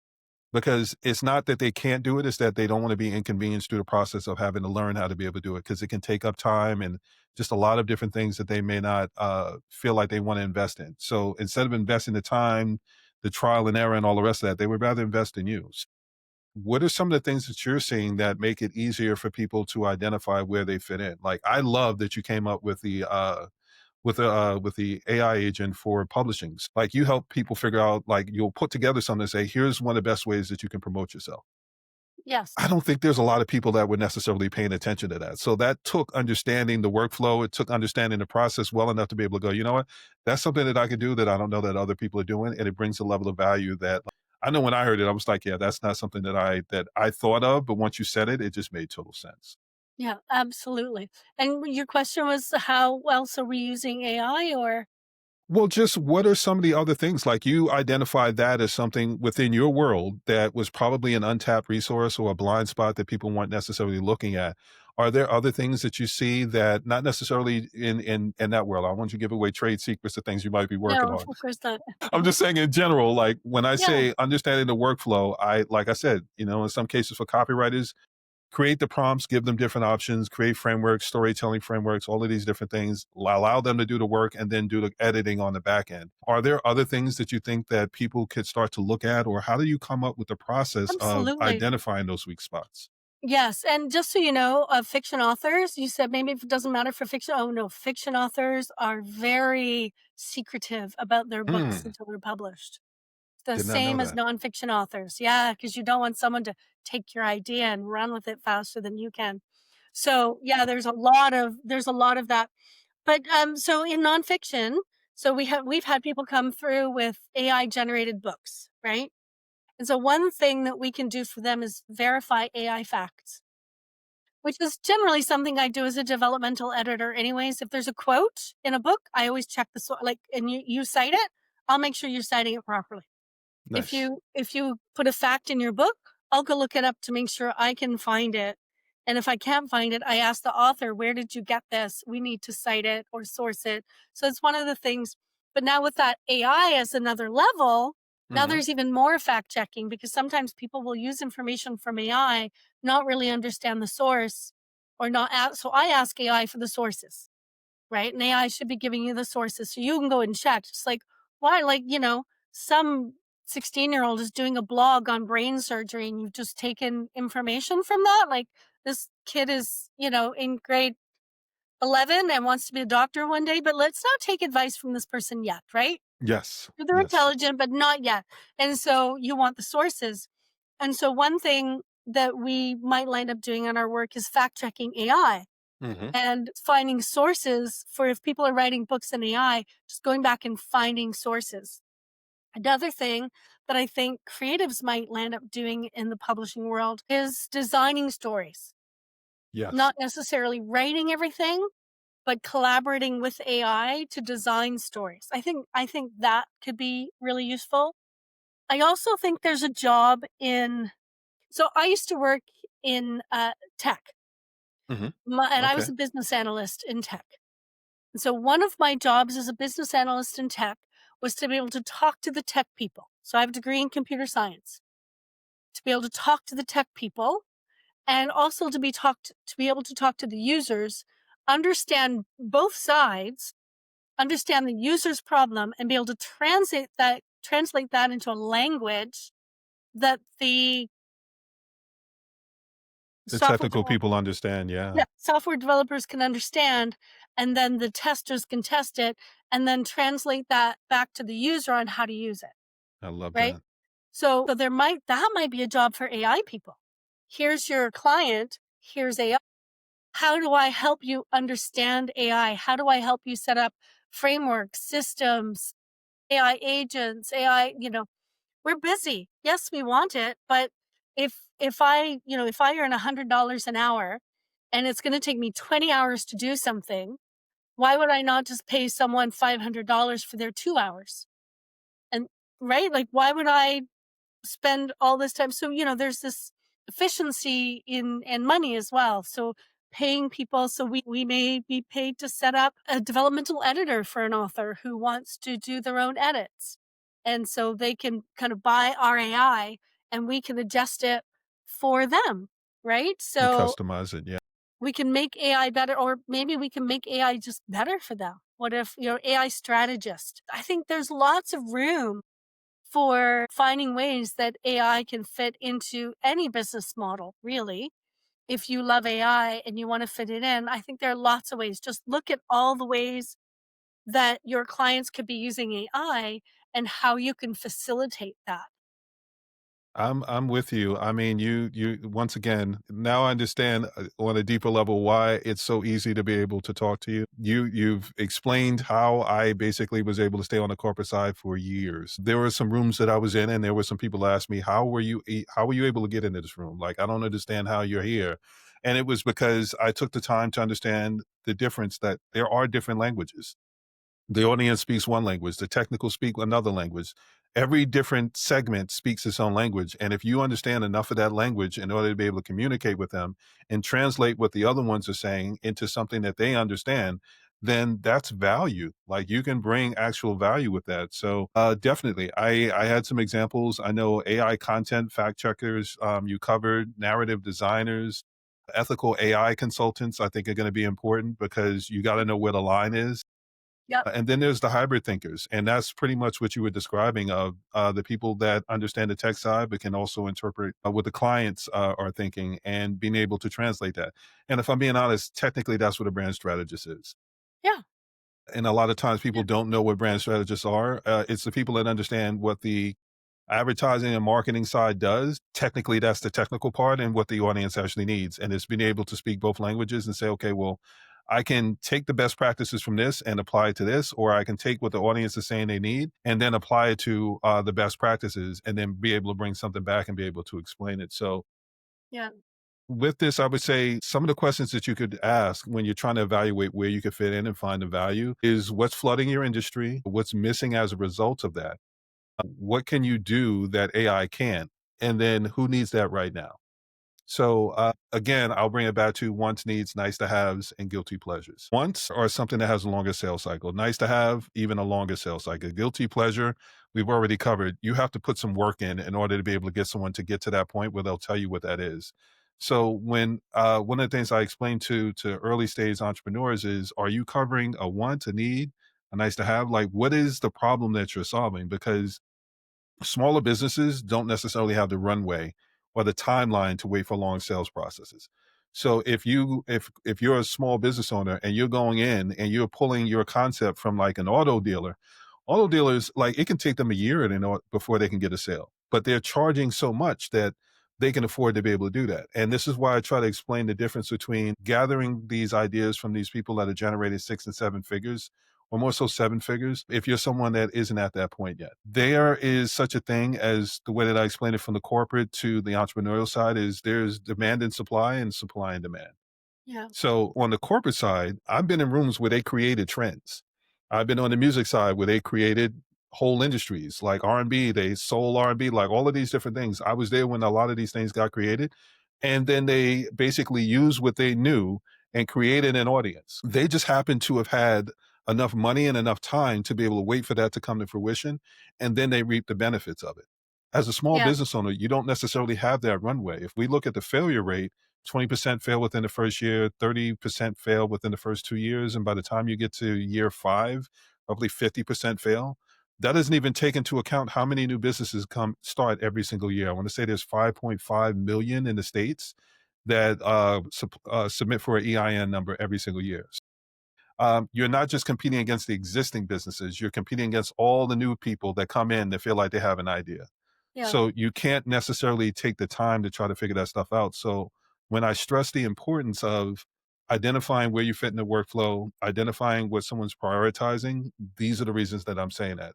because it's not that they can't do it, it's that they don't want to be inconvenienced through the process of having to learn how to be able to do it, because it can take up time and just a lot of different things that they may not feel like they want to invest in. So instead of investing the time, the trial and error and all the rest of that, they would rather invest in you. What are some of the things that you're seeing that make it easier for people to identify where they fit in? Like, I love that you came up with with the AI agent for publishings. Like, you help people figure out, like, you'll put together something and say, here's one of the best ways that you can promote yourself. I Yes. don't think there's a lot of people that were necessarily paying attention to that. So that took understanding the workflow. It took understanding the process well enough to be able to go, you know what? That's something that I could do that I don't know that other people are doing. And it brings a level of value that, like, I know when I heard it, I was like, yeah, that's not something that I thought of. But once you said it, it just made total sense. Yeah, absolutely. And your question was, how else are we using AI, or Well, just what are some of the other things? Like, you identified that as something within your world that was probably an untapped resource or a blind spot that people weren't necessarily looking at. Are there other things that you see that, not necessarily in that world? I want you to give away trade secrets of things you might be working no, on. of course not. I'm just saying in general, like when I Yeah, say understanding the workflow, like I said, in some cases for copywriters, create the prompts, give them different options, create frameworks, storytelling frameworks, all of these different things, allow them to do the work and then do the editing on the back end. Are there other things that you think that people could start to look at, or how do you come up with the process of absolutely. identifying those weak spots? Yes, and just so you know, fiction authors, you said maybe if it doesn't matter for fiction. Oh no, fiction authors are very secretive about their books Hmm. until they're published. The Did not know same as that. nonfiction authors. Yeah, because you don't want someone to take your idea and run with it faster than you can. So yeah, there's a lot of that. But so in nonfiction, so we've had people come through with AI generated books, right? And so one thing that we can do for them is verify AI facts, which is generally something I do as a developmental editor anyways. If there's a quote in a book, I always check the like, and you cite it, I'll make sure you're citing it properly. If Nice. you put a fact in your book, I'll go look it up to make sure I can find it. And if I can't find it, I ask the author, "Where did you get this? We need to cite it or source it." So it's one of the things. But now with that AI as another level, now Hmm. there's even more fact checking, because sometimes people will use information from AI, not really understand the source, or not ask. So I ask AI for the sources, right? And AI should be giving you the sources so you can go and check. Just like, why, like, some 16-year-old is doing a blog on brain surgery and you've just taken information from that. Like, this kid is, in grade 11 and wants to be a doctor one day, but let's not take advice from this person yet, right? Yes. They're Yes. intelligent, but not yet. And so you want the sources. And so one thing that we might end up doing in our work is fact checking AI Hmm. and finding sources for, if people are writing books in AI, just going back and finding sources. Another thing that I think creatives might land up doing in the publishing world is designing stories, Yes. not necessarily writing everything, but collaborating with AI to design stories. I think that could be really useful. I also think there's a job in, so I used to work in tech, Hmm. and I was Okay. a business analyst in tech. And so one of my jobs as a business analyst in tech was to be able to talk to the tech people. So I have a degree in computer science, to be able to talk to the tech people and also to be able to talk to the users, understand both sides, understand the user's problem, and be able to translate that into a language that the The software technical develop people understand, yeah. yeah, software developers can understand, and then the testers can test it, and then translate that back to the user on how to use it, I love right? that. So that might be a job for AI people. Here's your client, here's AI. How do I help you understand AI? How do I help you set up frameworks, systems, AI agents, AI, we're busy. Yes, we want it, but if I earn $100 an hour and it's going to take me 20 hours to do something, why would I not just pay someone $500 for their 2 hours? And right? Like why would I spend all this time? So, there's this efficiency in and money as well. So paying people, so we may be paid to set up a developmental editor for an author who wants to do their own edits. And so they can kind of buy our AI and we can adjust it for them, right? And So customize it, yeah. we can make AI better, or maybe we can make AI just better for them. What if, AI strategist? I think there's lots of room for finding ways that AI can fit into any business model, really. If you love AI and you want to fit it in, I think there are lots of ways. Just look at all the ways that your clients could be using AI and how you can facilitate that. I'm with you. I mean, you once again, now I understand on a deeper level why it's so easy to be able to talk to you. You've explained how I basically was able to stay on the corporate side for years. There were some rooms that I was in and there were some people asked me, how were you able to get into this room? Like, I don't understand how you're here." And it was because I took the time to understand the difference that there are different languages. The audience speaks one language, the technical speak another language. Every different segment speaks its own language. And if you understand enough of that language in order to be able to communicate with them and translate what the other ones are saying into something that they understand, then that's value. Like you can bring actual value with that. So definitely, I had some examples. I know AI content fact checkers. You covered narrative designers, ethical AI consultants. I think are going to be important because you got to know where the line is. Yep. And then there's the hybrid thinkers, and that's pretty much what you were describing of the people that understand the tech side, but can also interpret what the clients are thinking and being able to translate that. And if I'm being honest, technically, that's what a brand strategist is. Yeah. And a lot of times Yeah. people don't know what brand strategists are. It's the people that understand what the advertising and marketing side does. Technically, that's the technical part and what the audience actually needs. And it's being able to speak both languages and say, okay, well, I can take the best practices from this and apply it to this, or I can take what the audience is saying they need and then apply it to the best practices and then be able to bring something back and be able to explain it. So, Yeah. with this, I would say some of the questions that you could ask when you're trying to evaluate where you could fit in and find the value is what's flooding your industry, what's missing as a result of that, what can you do that AI can't? And then who needs that right now? So again, I'll bring it back to wants, needs, nice to haves, and guilty pleasures. Wants are something that has a longer sales cycle. Nice to have, even a longer sales cycle. Guilty pleasure, we've already covered. You have to put some work in order to be able to get someone to get to that point where they'll tell you what that is. So when one of the things I explain to early stage entrepreneurs is, are you covering a want, a need, a nice to have? Like, what is the problem that you're solving? Because smaller businesses don't necessarily have the runway or the timeline to wait for long sales processes. So if you're a small business owner and you're going in and you're pulling your concept from like an auto dealers, like it can take them a year before they can get a sale, but they're charging so much that they can afford to be able to do that. And this is why I try to explain the difference between gathering these ideas from these people that have generated 6 and 7 figures, or more so 7 figures, if you're someone that isn't at that point yet. There is such a thing as the way that I explain it from the corporate to the entrepreneurial side is there's demand and supply and demand. Yeah. So on the corporate side, I've been in rooms where they created trends. I've been on the music side where they created whole industries like R&B, they soul R&B, like all of these different things. I was there when a lot of these things got created. And then they basically used what they knew and created an audience. They just happened to have had enough money and enough time to be able to wait for that to come to fruition. And then they reap the benefits of it. As a small Yeah. business owner, you don't necessarily have that runway. If we look at the failure rate, 20% fail within the first year, 30% fail within the first 2 years. And by the time you get to year five, probably 50% fail. That doesn't even take into account how many new businesses come start every single year. I want to say there's 5.5 million in the States that submit for an EIN number every single year. You're not just competing against the existing businesses, you're competing against all the new people that come in that feel like they have an idea. Yeah. So you can't necessarily take the time to try to figure that stuff out. So when I stress the importance of identifying where you fit in the workflow, identifying what someone's prioritizing, these are the reasons that I'm saying that.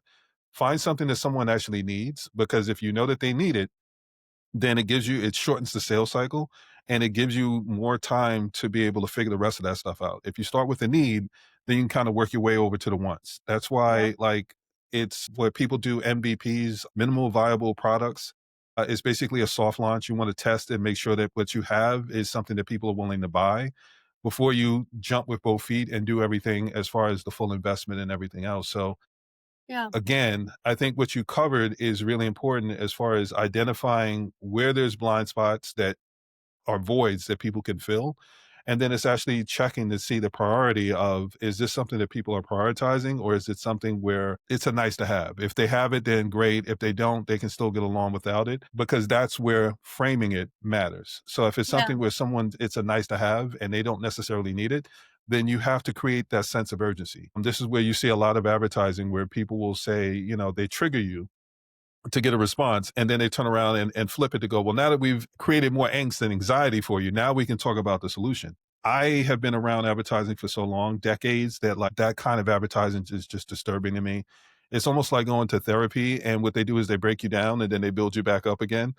Find something that someone actually needs, because if you know that they need it, then it shortens the sales cycle, and it gives you more time to be able to figure the rest of that stuff out. If you start with a need, then you can kind of work your way over to the wants. That's Yeah. why, like, it's where people do MVPs, minimal viable products. It's basically a soft launch. You want to test and make sure that what you have is something that people are willing to buy before you jump with both feet and do everything as far as the full investment and everything else. So Yeah. again, I think what you covered is really important as far as identifying where there's blind spots that are voids that people can fill. And then it's actually checking to see the priority of, is this something that people are prioritizing, or is it something where it's a nice to have? If they have it, then great. If they don't, they can still get along without it, because that's where framing it matters. So if it's Yeah. something where it's a nice to have and they don't necessarily need it, then you have to create that sense of urgency. And this is where you see a lot of advertising where people will say, they trigger you to get a response, and then they turn around and flip it to go, well, now that we've created more angst and anxiety for you, now we can talk about the solution. I have been around advertising for so long, decades, that like that kind of advertising is just disturbing to me. It's almost like going to therapy, and what they do is they break you down and then they build you back up again.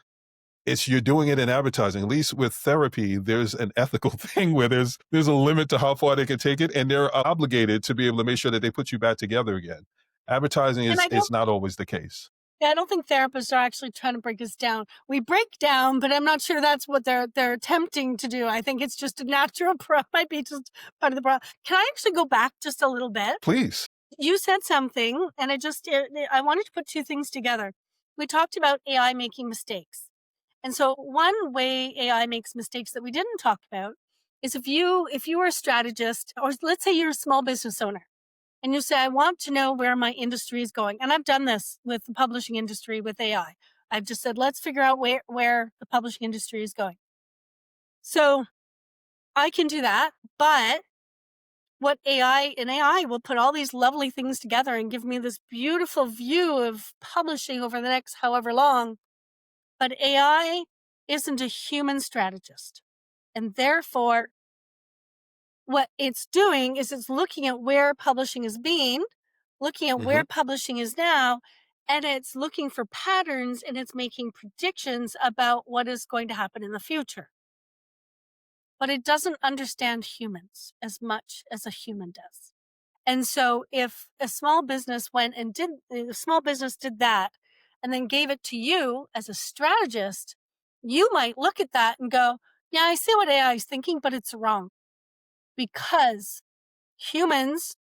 It's You're doing it in advertising. At least with therapy, there's an ethical thing where there's a limit to how far they can take it, and they're obligated to be able to make sure that they put you back together again. Advertising And is not always the case. I don't think therapists are actually trying to break us down. We break down, but I'm not sure that's what they're attempting to do. I think it's just a natural might be just part of the problem. Can I actually go back just a little bit? Please. You said something, and I wanted to put two things together. We talked about AI making mistakes. And so one way AI makes mistakes that we didn't talk about is if you were a strategist, or let's say you're a small business owner, and you say, I want to know where my industry is going. And I've done this with the publishing industry with AI. I've just said, let's figure out where the publishing industry is going. So I can do that, but what AI will put all these lovely things together and give me this beautiful view of publishing over the next however long. But AI isn't a human strategist. And therefore, what it's doing is it's looking at where publishing has been, looking at Mhm. where publishing is now, and it's looking for patterns and it's making predictions about what is going to happen in the future. But it doesn't understand humans as much as a human does. And so if a small business did that and then gave it to you as a strategist, you might look at that and go, yeah, I see what AI is thinking, but it's wrong, because humans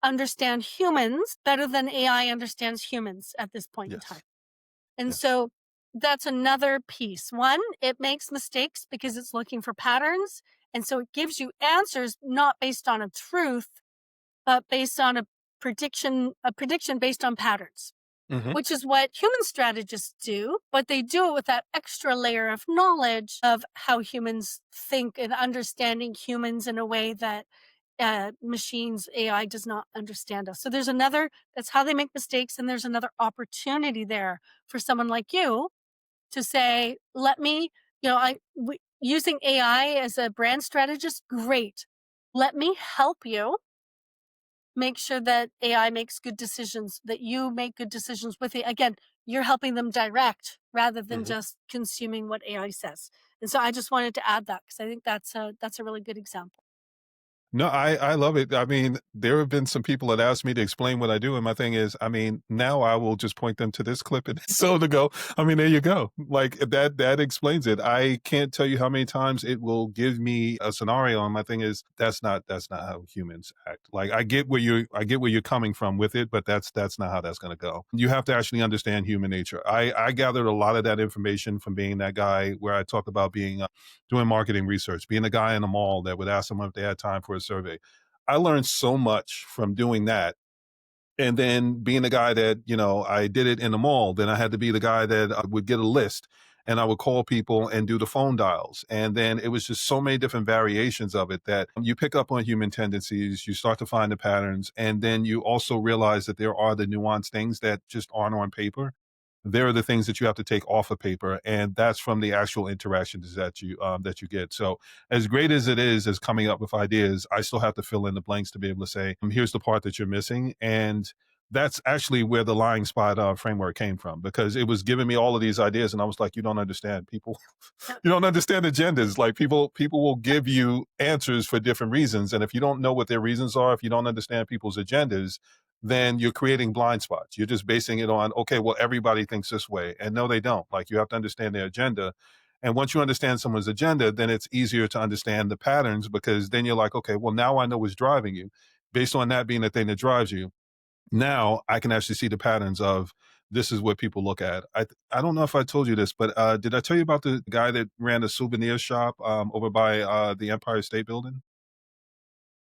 understand humans better than AI understands humans at this point in time. Yes. And Yes. so that's another piece. One, it makes mistakes because it's looking for patterns. And so it gives you answers not based on a truth, but based on a prediction based on patterns, Mhm. which is what human strategists do, but they do it with that extra layer of knowledge of how humans think and understanding humans in a way that machines, AI does not understand us. So that's how they make mistakes. And there's another opportunity there for someone like you to say, let me, using AI as a brand strategist, great. Let me help you make sure that AI makes good decisions, that you make good decisions with it. Again, you're helping them direct rather than Mhm. just consuming what AI says. And so I just wanted to add that because I think that's a really good example. No, I love it. I mean, there have been some people that asked me to explain what I do, and my thing is, I mean, now I will just point them to this clip and so to go, I mean, there you go. Like that explains it. I can't tell you how many times it will give me a scenario, and my thing is, that's not how humans act. Like I get where you're coming from with it, but that's not how that's gonna go. You have to actually understand human nature. I gathered a lot of that information from being that guy where I talk about being doing marketing research, being the guy in the mall that would ask someone if they had time for a survey. I learned so much from doing that. And then being the guy that, I did it in the mall, then I had to be the guy that would get a list and I would call people and do the phone dials. And then it was just so many different variations of it that you pick up on human tendencies, you start to find the patterns, and then you also realize that there are the nuanced things that just aren't on paper. There are the things that you have to take off of paper, and that's from the actual interactions that you get. So, as great as it is as coming up with ideas, I still have to fill in the blanks to be able to say, "Here's the part that you're missing," and that's actually where the lying spot framework came from because it was giving me all of these ideas, and I was like, "You don't understand people. Uh, You don't understand agendas. Like people will give you answers for different reasons, and if you don't know what their reasons are, if you don't understand people's agendas, then you're creating blind spots. You're just basing it on, okay, well, everybody thinks this way. And no, they don't. Like you have to understand their agenda. And once you understand someone's agenda, then it's easier to understand the patterns because then you're like, okay, well, now I know what's driving you. Based on that being the thing that drives you, now I can actually see the patterns of this is what people look at. I don't know if I told you this, but did I tell you about the guy that ran a souvenir shop over by the Empire State Building?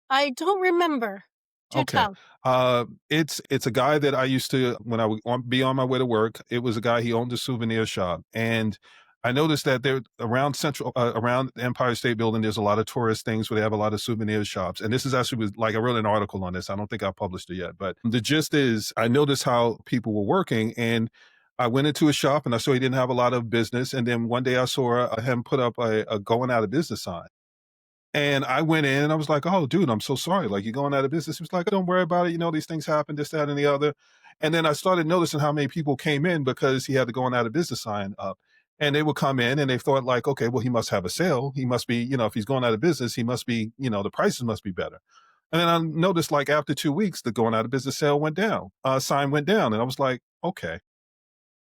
I don't remember. Do Okay. tell. It's a guy that I used to when I would be on my way to work. It was a guy he owned a souvenir shop, and I noticed that there around the Empire State Building. There's a lot of tourist things where they have a lot of souvenir shops, and this is actually like I wrote an article on this. I don't think I published it yet, but the gist is I noticed how people were working, and I went into a shop and I saw he didn't have a lot of business, and then one day I saw him put up a going out of business sign. And I went in and I was like, "Oh, dude, I'm so sorry. Like, you're going out of business." He was like, "Don't worry about it. You know, these things happen, this, that, and the other." And then I started noticing how many people came in because he had the going out of business sign up. And they would come in and they thought, like, okay, well, he must have a sale. He must be, if he's going out of business, he must be, the prices must be better. And then I noticed, like, after 2 weeks, the going out of business sale went down, sign went down. And I was like, okay.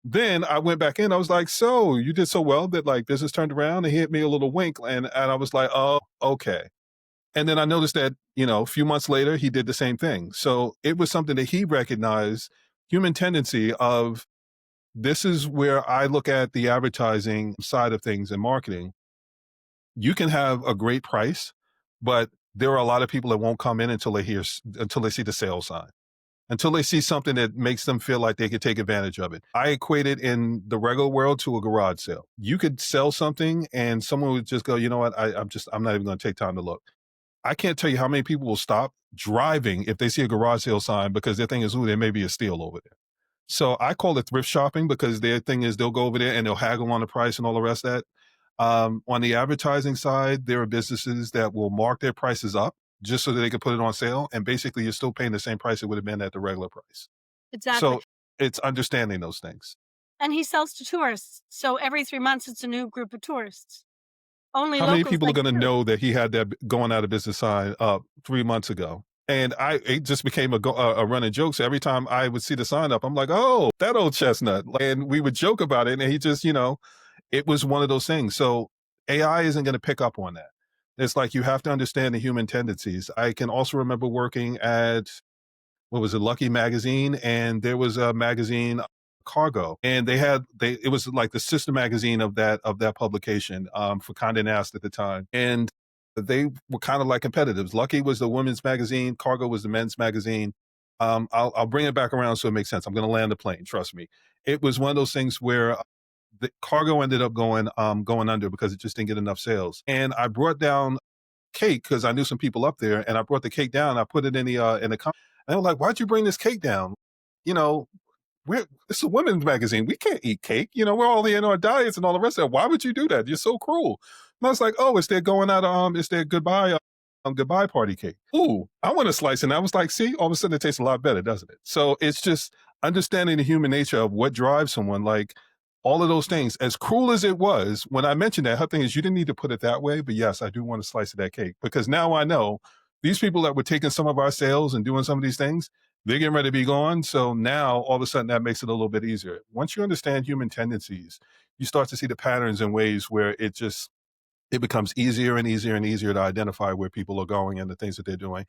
Then I went back in. I was like, "So you did so well that like business turned around." And he hit me a little wink, and I was like, "Oh, okay." And then I noticed that, a few months later, he did the same thing. So it was something that he recognized human tendency of this is where I look at the advertising side of things and marketing. You can have a great price, but there are a lot of people that won't come in until they see the sale sign, until they see something that makes them feel like they could take advantage of it. I equate it in the regular world to a garage sale. You could sell something and someone would just go, you know what, I'm not even going to take time to look. I can't tell you how many people will stop driving if they see a garage sale sign because their thing is, ooh, there may be a steal over there. So I call it thrift shopping because their thing is they'll go over there and they'll haggle on the price and all the rest of that. On the advertising side, there are businesses that will mark their prices up just so that they can put it on sale. And basically, you're still paying the same price it would have been at the regular price. Exactly. So it's understanding those things. And he sells to tourists. So every 3 months, it's a new group of tourists. Only How many locals people are like gonna you. know that he had that going out of business sign up 3 months ago? And it just became a running joke, so every time I would see the sign up, I'm like, "Oh, that old chestnut," and we would joke about it, and he just, it was one of those things. So AI isn't gonna pick up on that. It's like you have to understand the human tendencies. I can also remember working at what was it, Lucky Magazine, and there was a magazine, Cargo, and they it was like the sister magazine of that publication for Condé Nast at the time, and they were kind of like competitors. Lucky was the women's magazine, Cargo was the men's magazine. I'll bring it back around so it makes sense. I'm going to land the plane. Trust me. It was one of those things where the Cargo ended up going under because it just didn't get enough sales, and I brought down cake because I knew some people up there, and I brought the cake down. I put it in the and they were like, "Why'd you bring this cake down?" You know, we're it's a women's magazine. We can't eat cake. We're all in our diets and all the rest of it. Why would you do that? You're so cruel. And I was like, "Oh, it's their going out. It's their goodbye party cake. Ooh, I want a slice." And I was like, "See, all of a sudden it tastes a lot better, doesn't it?" So it's just understanding the human nature of what drives someone. Like all of those things, as cruel as it was, when I mentioned that, her thing is, you didn't need to put it that way, but yes, I do want a slice of that cake because now I know These people that were taking some of our sales and doing some of these things, they're getting ready to be gone. So now all of a sudden that makes it a little bit easier. Once you understand human tendencies, you start to see the patterns in ways where it becomes easier and easier and easier to identify where people are going and the things that they're doing.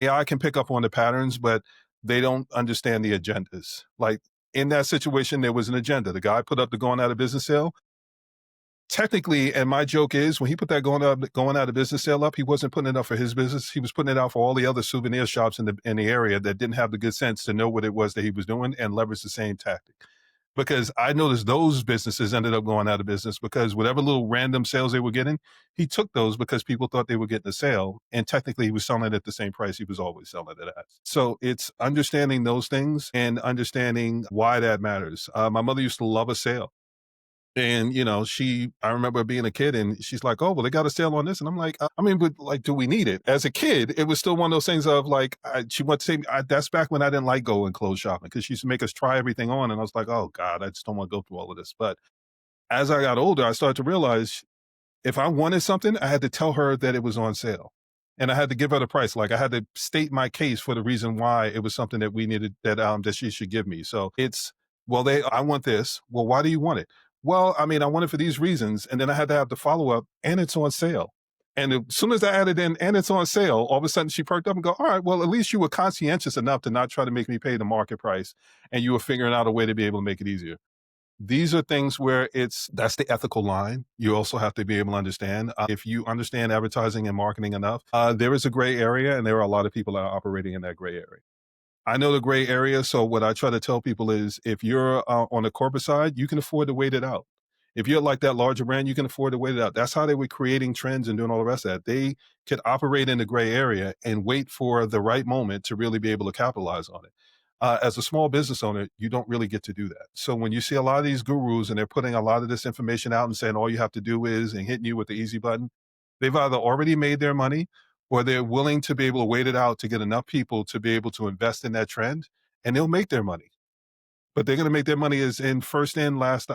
AI can pick up on the patterns, but they don't understand the agendas. Like in that situation, there was an agenda. The guy put up the going out of business sale. Technically, and my joke is when he put that going out of business sale up, he wasn't putting it up for his business. He was putting it out for all the other souvenir shops in the area that didn't have the good sense to know what it was that he was doing and leverage the same tactic. Because I noticed those businesses ended up going out of business because whatever little random sales they were getting, he took those because people thought they were getting a sale. And technically, he was selling it at the same price he was always selling it at. So it's understanding those things and understanding why that matters. My mother used to love a sale. And, I remember being a kid and she's like, oh, well, they got a sale on this. And I'm like, I mean, but like, do we need it? As a kid, it was still one of those things of like, she went to say, that's back when I didn't like going clothes shopping because she used to make us try everything on. And I was like, oh God, I just don't want to go through all of this. But as I got older, I started to realize if I wanted something, I had to tell her that it was on sale. And I had to give her the price. Like I had to state my case for the reason why it was something that we needed that she should give me. So it's well, I want this. Well, why do you want it? Well, I mean, I want it for these reasons. And then I had to have the follow-up, and it's on sale. And as soon as I added in and it's on sale, all of a sudden she perked up and go, all right, well, at least you were conscientious enough to not try to make me pay the market price. And you were figuring out a way to be able to make it easier. These are things where that's the ethical line. You also have to be able to understand. If you understand advertising and marketing enough, there is a gray area, and there are a lot of people that are operating in that gray area. I know the gray area. So what I try to tell people is if you're on the corporate side, you can afford to wait it out. If you're like that larger brand, you can afford to wait it out. That's how they were creating trends and doing all the rest of that. They could operate in the gray area and wait for the right moment to really be able to capitalize on it. As a small business owner, you don't really get to do that. So when you see a lot of these gurus and they're putting a lot of this information out and saying all you have to do is and hitting you with the easy button, they've either already made their money or they're willing to be able to wait it out to get enough people to be able to invest in that trend, and they'll make their money. But they're going to make their money is in first in, last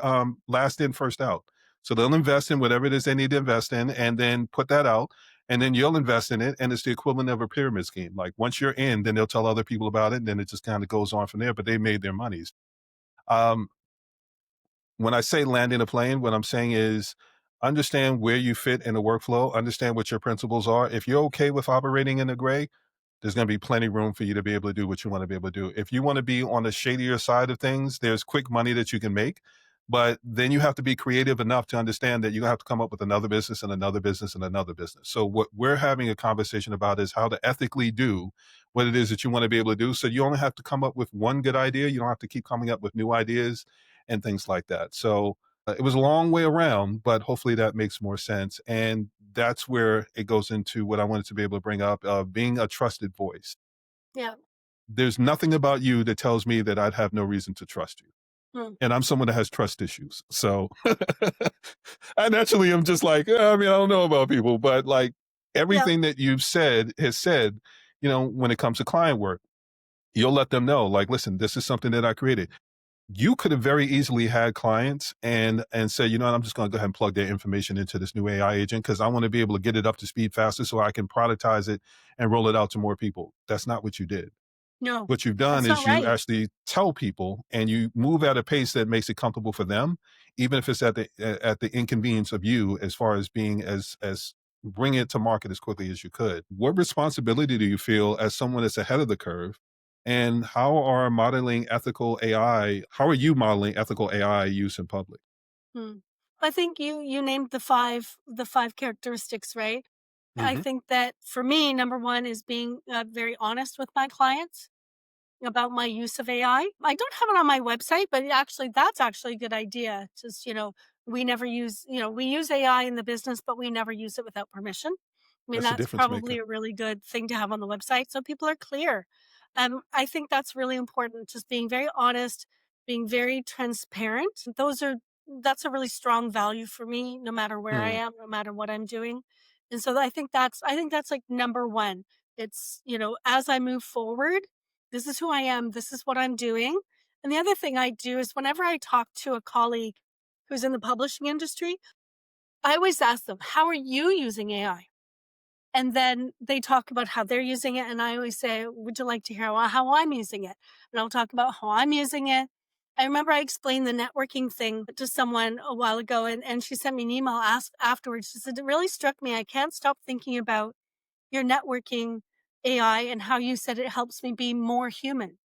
in, first out. So they'll invest in whatever it is they need to invest in, and then put that out, and then you'll invest in it, and it's the equivalent of a pyramid scheme. Like once you're in, then they'll tell other people about it, and then it just kind of goes on from there. But they made their monies. Um, when I say landing a plane, what I'm saying is understand where you fit in the workflow, understand what your principles are. If you're okay with operating in the gray, there's going to be plenty of room for you to be able to do what you want to be able to do. If you want to be on the shadier side of things, there's quick money that you can make. But then you have to be creative enough to understand that you're going to have to come up with another business and another business and another business. So, what we're having a conversation about is how to ethically do what it is that you want to be able to do. So, you only have to come up with one good idea. You don't have to keep coming up with new ideas and things like that. So, it was a long way around, but hopefully that makes more sense. And that's where it goes into what I wanted to be able to bring up of being a trusted voice. Yeah. There's nothing about you that tells me that I'd have no reason to trust you. Mm. And I'm someone that has trust issues. So I naturally am just like, I mean, I don't know about people, but like Yeah. everything that you've said has said, when it comes to client work, you'll let them know, like, listen, this is something that I created. You could have very easily had clients and say, you know what, I'm just going to go ahead and plug their information into this new AI agent because I want to be able to get it up to speed faster so I can productize it and roll it out to more people. That's not what you did. No, What you've done that's not is you right. actually tell people and you move at a pace that makes it comfortable for them, even if it's at the inconvenience of you as far as being as bring it to market as quickly as you could. What responsibility do you feel as someone that's ahead of the curve? And how are you modeling ethical AI use in public? Hmm. I think you named the five characteristics, right? I Hmm. think that for me, number one is being very honest with my clients about my use of AI. I don't have it on my website, but that's actually a good idea. Just, we use AI in the business, but we never use it without permission. I mean, That's a that's difference probably maker. a really good thing to have on the website so people are clear. I think that's really important. Just being very honest, being very transparent. That's a really strong value for me, no matter where I Hmm. am, no matter what I'm doing. And so I think that's like number one. It's, as I move forward, this is who I am. This is what I'm doing. And the other thing I do is whenever I talk to a colleague who's in the publishing industry, I always ask them, how are you using AI? And then they talk about how they're using it, and I always say, "Would you like to hear how I'm using it?" And I'll talk about how I'm using it. I remember I explained the networking thing to someone a while ago, and she sent me an email afterwards. She said, "It really struck me. I can't stop thinking about your networking AI and how you said it helps me be more human."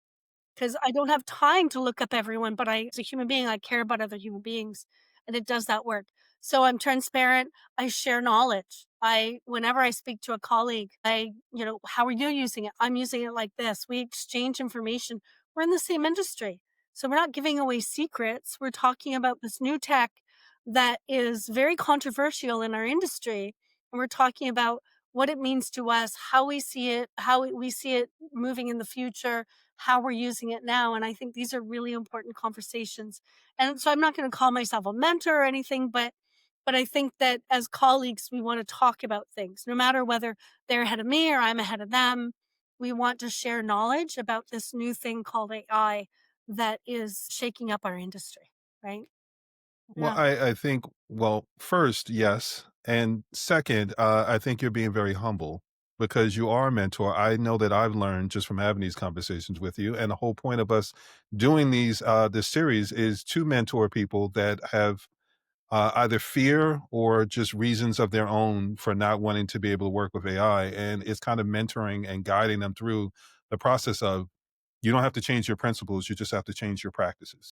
'Cause I don't have time to look up everyone, but I as a human being, I care about other human beings, and it does that work. So I'm transparent, I share knowledge. I whenever I speak to a colleague, "How are you using it? I'm using it like this." We exchange information. We're in the same industry, so we're not giving away secrets. We're talking about this new tech that is very controversial in our industry, and we're talking about what it means to us, how we see it, how we see it moving in the future, how we're using it now. And I think these are really important conversations. And so I'm not going to call myself a mentor or anything, but I think that as colleagues, we want to talk about things, no matter whether they're ahead of me or I'm ahead of them. We want to share knowledge about this new thing called AI that is shaking up our industry, right? Well, Yeah. I think, well, first, yes. And second, I think you're being very humble because you are a mentor. I know that I've learned just from having these conversations with you. And the whole point of us doing this series is to mentor people that have either fear or just reasons of their own for not wanting to be able to work with AI. And it's kind of mentoring and guiding them through the process of you don't have to change your principles, you just have to change your practices.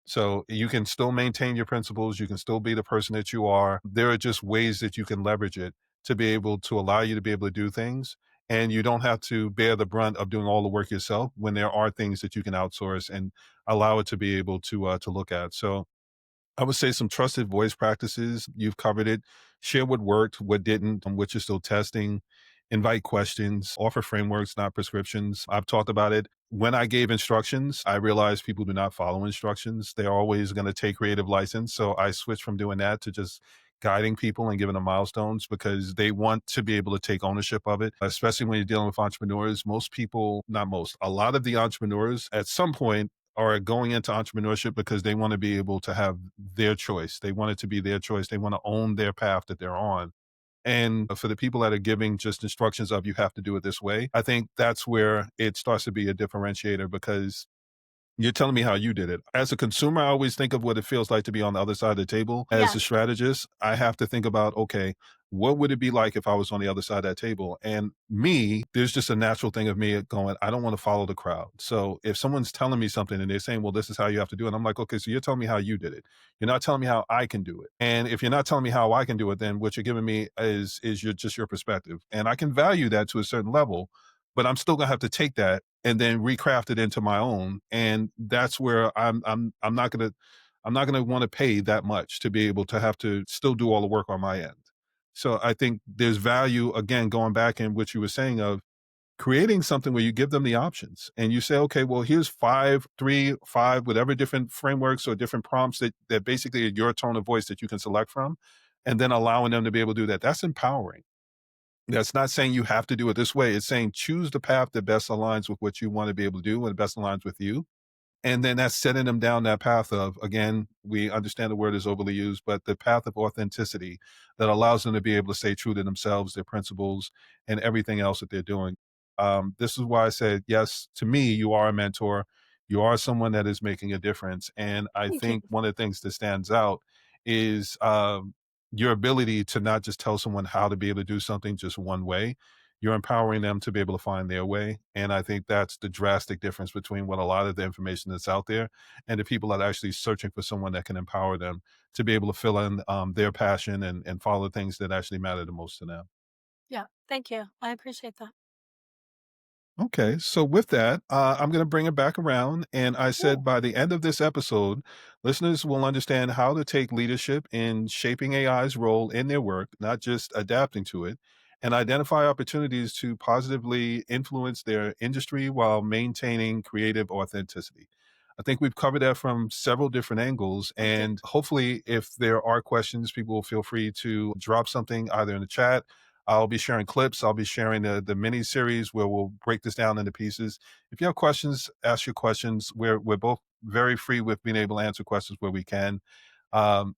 So you can still maintain your principles, you can still be the person that you are. There are just ways that you can leverage it to be able to allow you to be able to do things. And you don't have to bear the brunt of doing all the work yourself when there are things that you can outsource and allow it to be able to look at. So I would say some trusted voice practices. You've covered it. Share what worked, what didn't, and what you're still testing. Invite questions, offer frameworks, not prescriptions. I've talked about it. When I gave instructions, I realized people do not follow instructions. They're always going to take creative license. So I switched from doing that to just guiding people and giving them milestones because they want to be able to take ownership of it, especially when you're dealing with entrepreneurs. Most people, not most, a lot of the entrepreneurs at some point are going into entrepreneurship because they want to be able to have their choice. They want it to be their choice. They want to own their path that they're on. And for the people that are giving just instructions of you have to do it this way, I think that's where it starts to be a differentiator because you're telling me how you did it. As a consumer, I always think of what it feels like to be on the other side of the table. As a Yes. strategist, I have to think about, okay, what would it be like if I was on the other side of that table? And me, there's just a natural thing of me going, I don't want to follow the crowd. So if someone's telling me something and they're saying, well, this is how you have to do it, I'm like, okay, so you're telling me how you did it. You're not telling me how I can do it. And if you're not telling me how I can do it, then what you're giving me is your perspective. And I can value that to a certain level, but I'm still gonna have to take that and then recraft it into my own. And that's where I'm not gonna want to pay that much to be able to have to still do all the work on my end. So I think there's value again going back in what you were saying of creating something where you give them the options and you say, okay, well, here's five, three, five, whatever different frameworks or different prompts that basically are your tone of voice that you can select from, and then allowing them to be able to do that. That's empowering. That's not saying you have to do it this way. It's saying choose the path that best aligns with what you want to be able to do and best aligns with you. And then that's setting them down that path of, again, we understand the word is overly used, but the path of authenticity that allows them to be able to stay true to themselves, their principles, and everything else that they're doing. This is why I said, yes, to me, you are a mentor. You are someone that is making a difference. And I Thank you. think one of the things that stands out is your ability to not just tell someone how to be able to do something just one way. You're empowering them to be able to find their way. And I think that's the drastic difference between what a lot of the information that's out there and the people that are actually searching for someone that can empower them to be able to fill in their passion and follow things that actually matter the most to them. Yeah. Thank you. I appreciate that. Okay, so with that, I'm going to bring it back around. And I said Cool. by the end of this episode, listeners will understand how to take leadership in shaping AI's role in their work, not just adapting to it, and identify opportunities to positively influence their industry while maintaining creative authenticity. I think we've covered that from several different angles. Thank you. And hopefully, if there are questions, people will feel free to drop something either in the chat. I'll be sharing clips. I'll be sharing the mini series where we'll break this down into pieces. If you have questions, ask your questions. We're both very free with being able to answer questions where we can.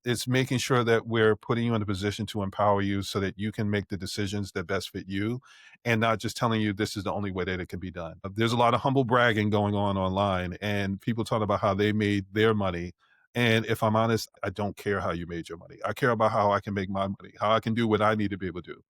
It's making sure that we're putting you in a position to empower you so that you can make the decisions that best fit you and not just telling you this is the only way that it can be done. There's a lot of humble bragging going on online and people talk about how they made their money. And if I'm honest, I don't care how you made your money. I care about how I can make my money, how I can do what I need to be able to do.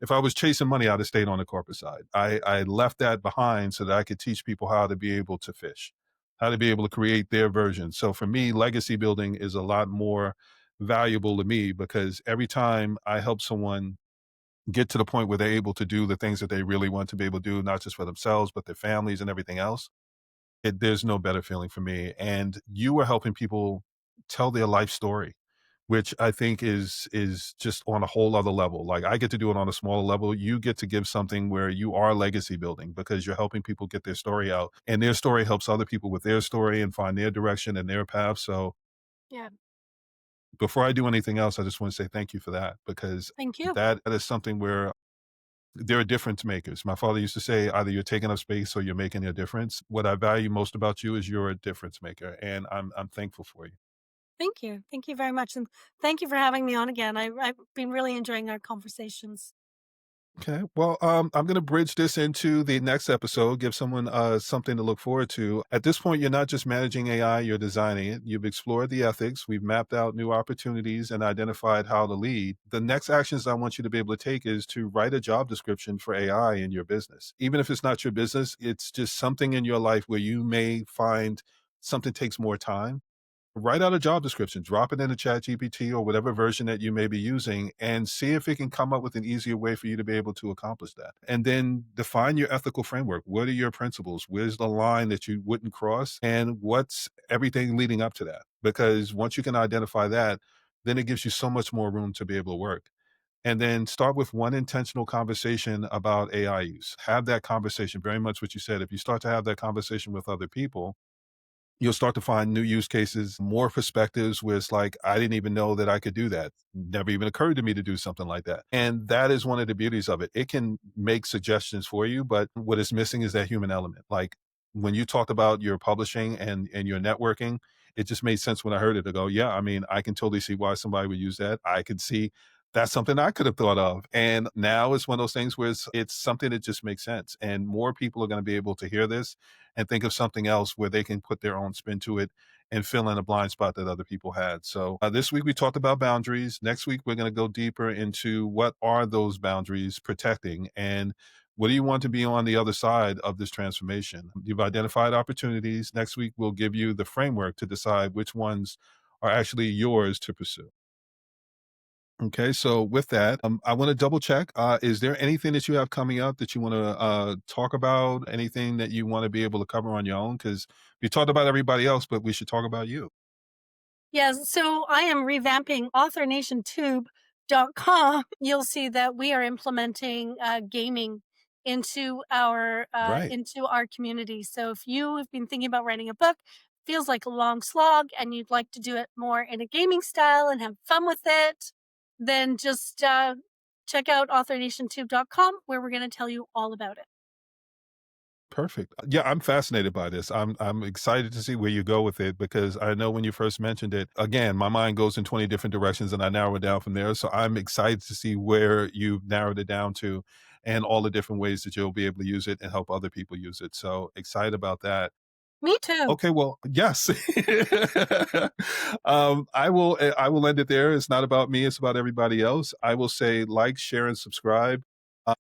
If I was chasing money, I'd have stayed on the corporate side. I left that behind so that I could teach people how to be able to fish, how to be able to create their version. So for me, legacy building is a lot more valuable to me because every time I help someone get to the point where they're able to do the things that they really want to be able to do, not just for themselves, but their families and everything else, there's no better feeling for me. And you are helping people tell their life story, which I think is just on a whole other level. Like I get to do it on a smaller level. You get to give something where you are legacy building because you're helping people get their story out, and their story helps other people with their story and find their direction and their path. So Yeah. before I do anything else, I just want to say thank you for that because Thank you. that is something where there are difference makers. My father used to say, either you're taking up space or you're making a difference. What I value most about you is you're a difference maker, and I'm thankful for you. Thank you. Thank you very much. And thank you for having me on again. I've been really enjoying our conversations. Okay. Well, I'm going to bridge this into the next episode, give someone something to look forward to. At this point, you're not just managing AI, you're designing it. You've explored the ethics, we've mapped out new opportunities and identified how to lead. The next actions I want you to be able to take is to write a job description for AI in your business. Even if it's not your business, it's just something in your life where you may find something takes more time. Write out a job description, drop it into ChatGPT or whatever version that you may be using, and see if it can come up with an easier way for you to be able to accomplish that. And then define your ethical framework. What are your principles? Where's the line that you wouldn't cross? And what's everything leading up to that? Because once you can identify that, then it gives you so much more room to be able to work. And then start with one intentional conversation about AI use. Have that conversation, very much what you said. If you start to have that conversation with other people, you'll start to find new use cases, more perspectives where it's like, I didn't even know that I could do that. Never even occurred to me to do something like that. And that is one of the beauties of it. It can make suggestions for you, but what is missing is that human element. Like when you talked about your publishing and your networking, it just made sense when I heard it to go, yeah, I mean, I can totally see why somebody would use that. I could see that's something I could have thought of. And now it's one of those things where it's something that just makes sense. And more people are going to be able to hear this and think of something else where they can put their own spin to it and fill in a blind spot that other people had. So this week we talked about boundaries. Next week we're going to go deeper into what are those boundaries protecting and what do you want to be on the other side of this transformation? You've identified opportunities. Next week we'll give you the framework to decide which ones are actually yours to pursue. Okay, so with that, I want to double check. Is there anything that you have coming up that you want to talk about? Anything that you want to be able to cover on your own? Because we talked about everybody else, but we should talk about you. Yes, so I am revamping authornationtube.com. You'll see that we are implementing gaming Right. into our community. So if you have been thinking about writing a book, feels like a long slog, and you'd like to do it more in a gaming style and have fun with it, then just check out authornationtube.com, where we're going to tell you all about it. Perfect. Yeah, I'm fascinated by this. I'm excited to see where you go with it because I know when you first mentioned it, again, my mind goes in 20 different directions and I narrow it down from there. So I'm excited to see where you've narrowed it down to and all the different ways that you'll be able to use it and help other people use it. So excited about that. Me too. Okay, well, yes. I will end it there. It's not about me, it's about everybody else. I will say like, share, and subscribe.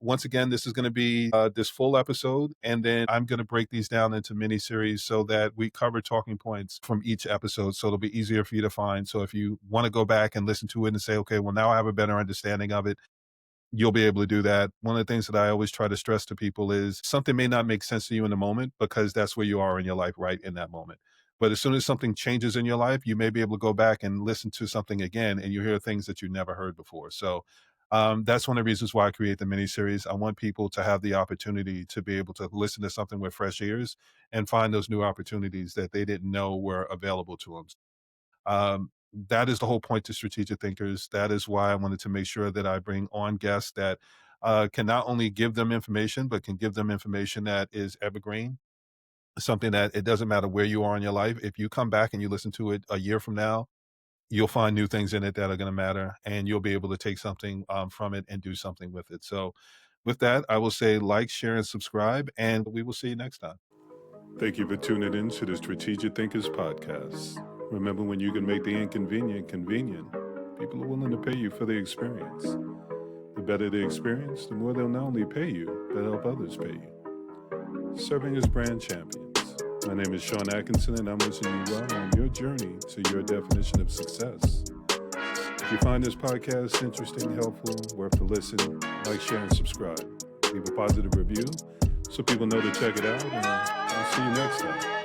Once again, this is going to be this full episode, and then I'm going to break these down into mini series so that we cover talking points from each episode. So it'll be easier for you to find. So if you want to go back and listen to it and say, okay, well, now I have a better understanding of it, you'll be able to do that. One of the things that I always try to stress to people is something may not make sense to you in the moment because that's where you are in your life right in that moment. But as soon as something changes in your life, you may be able to go back and listen to something again and you hear things that you never heard before. So that's one of the reasons why I create the mini series. I want people to have the opportunity to be able to listen to something with fresh ears and find those new opportunities that they didn't know were available to them. That is the whole point to strategic thinkers. That is why I wanted to make sure that I bring on guests that can not only give them information, but can give them information that is evergreen, something that it doesn't matter where you are in your life. If you come back and you listen to it a year from now, you'll find new things in it that are going to matter, and you'll be able to take something from it and do something with it. So, with that, I will say like, share, and subscribe, and we will see you next time. Thank you for tuning in to the Strategic Thinkers podcast. Remember, when you can make the inconvenient convenient, people are willing to pay you for the experience. The better the experience, the more they'll not only pay you, but help others pay you. Serving as brand champions. My name is Sean Atkinson, and I'm wishing you well on your journey to your definition of success. If you find this podcast interesting, helpful, worth the listen, like, share, and subscribe. Leave a positive review so people know to check it out, and I'll see you next time.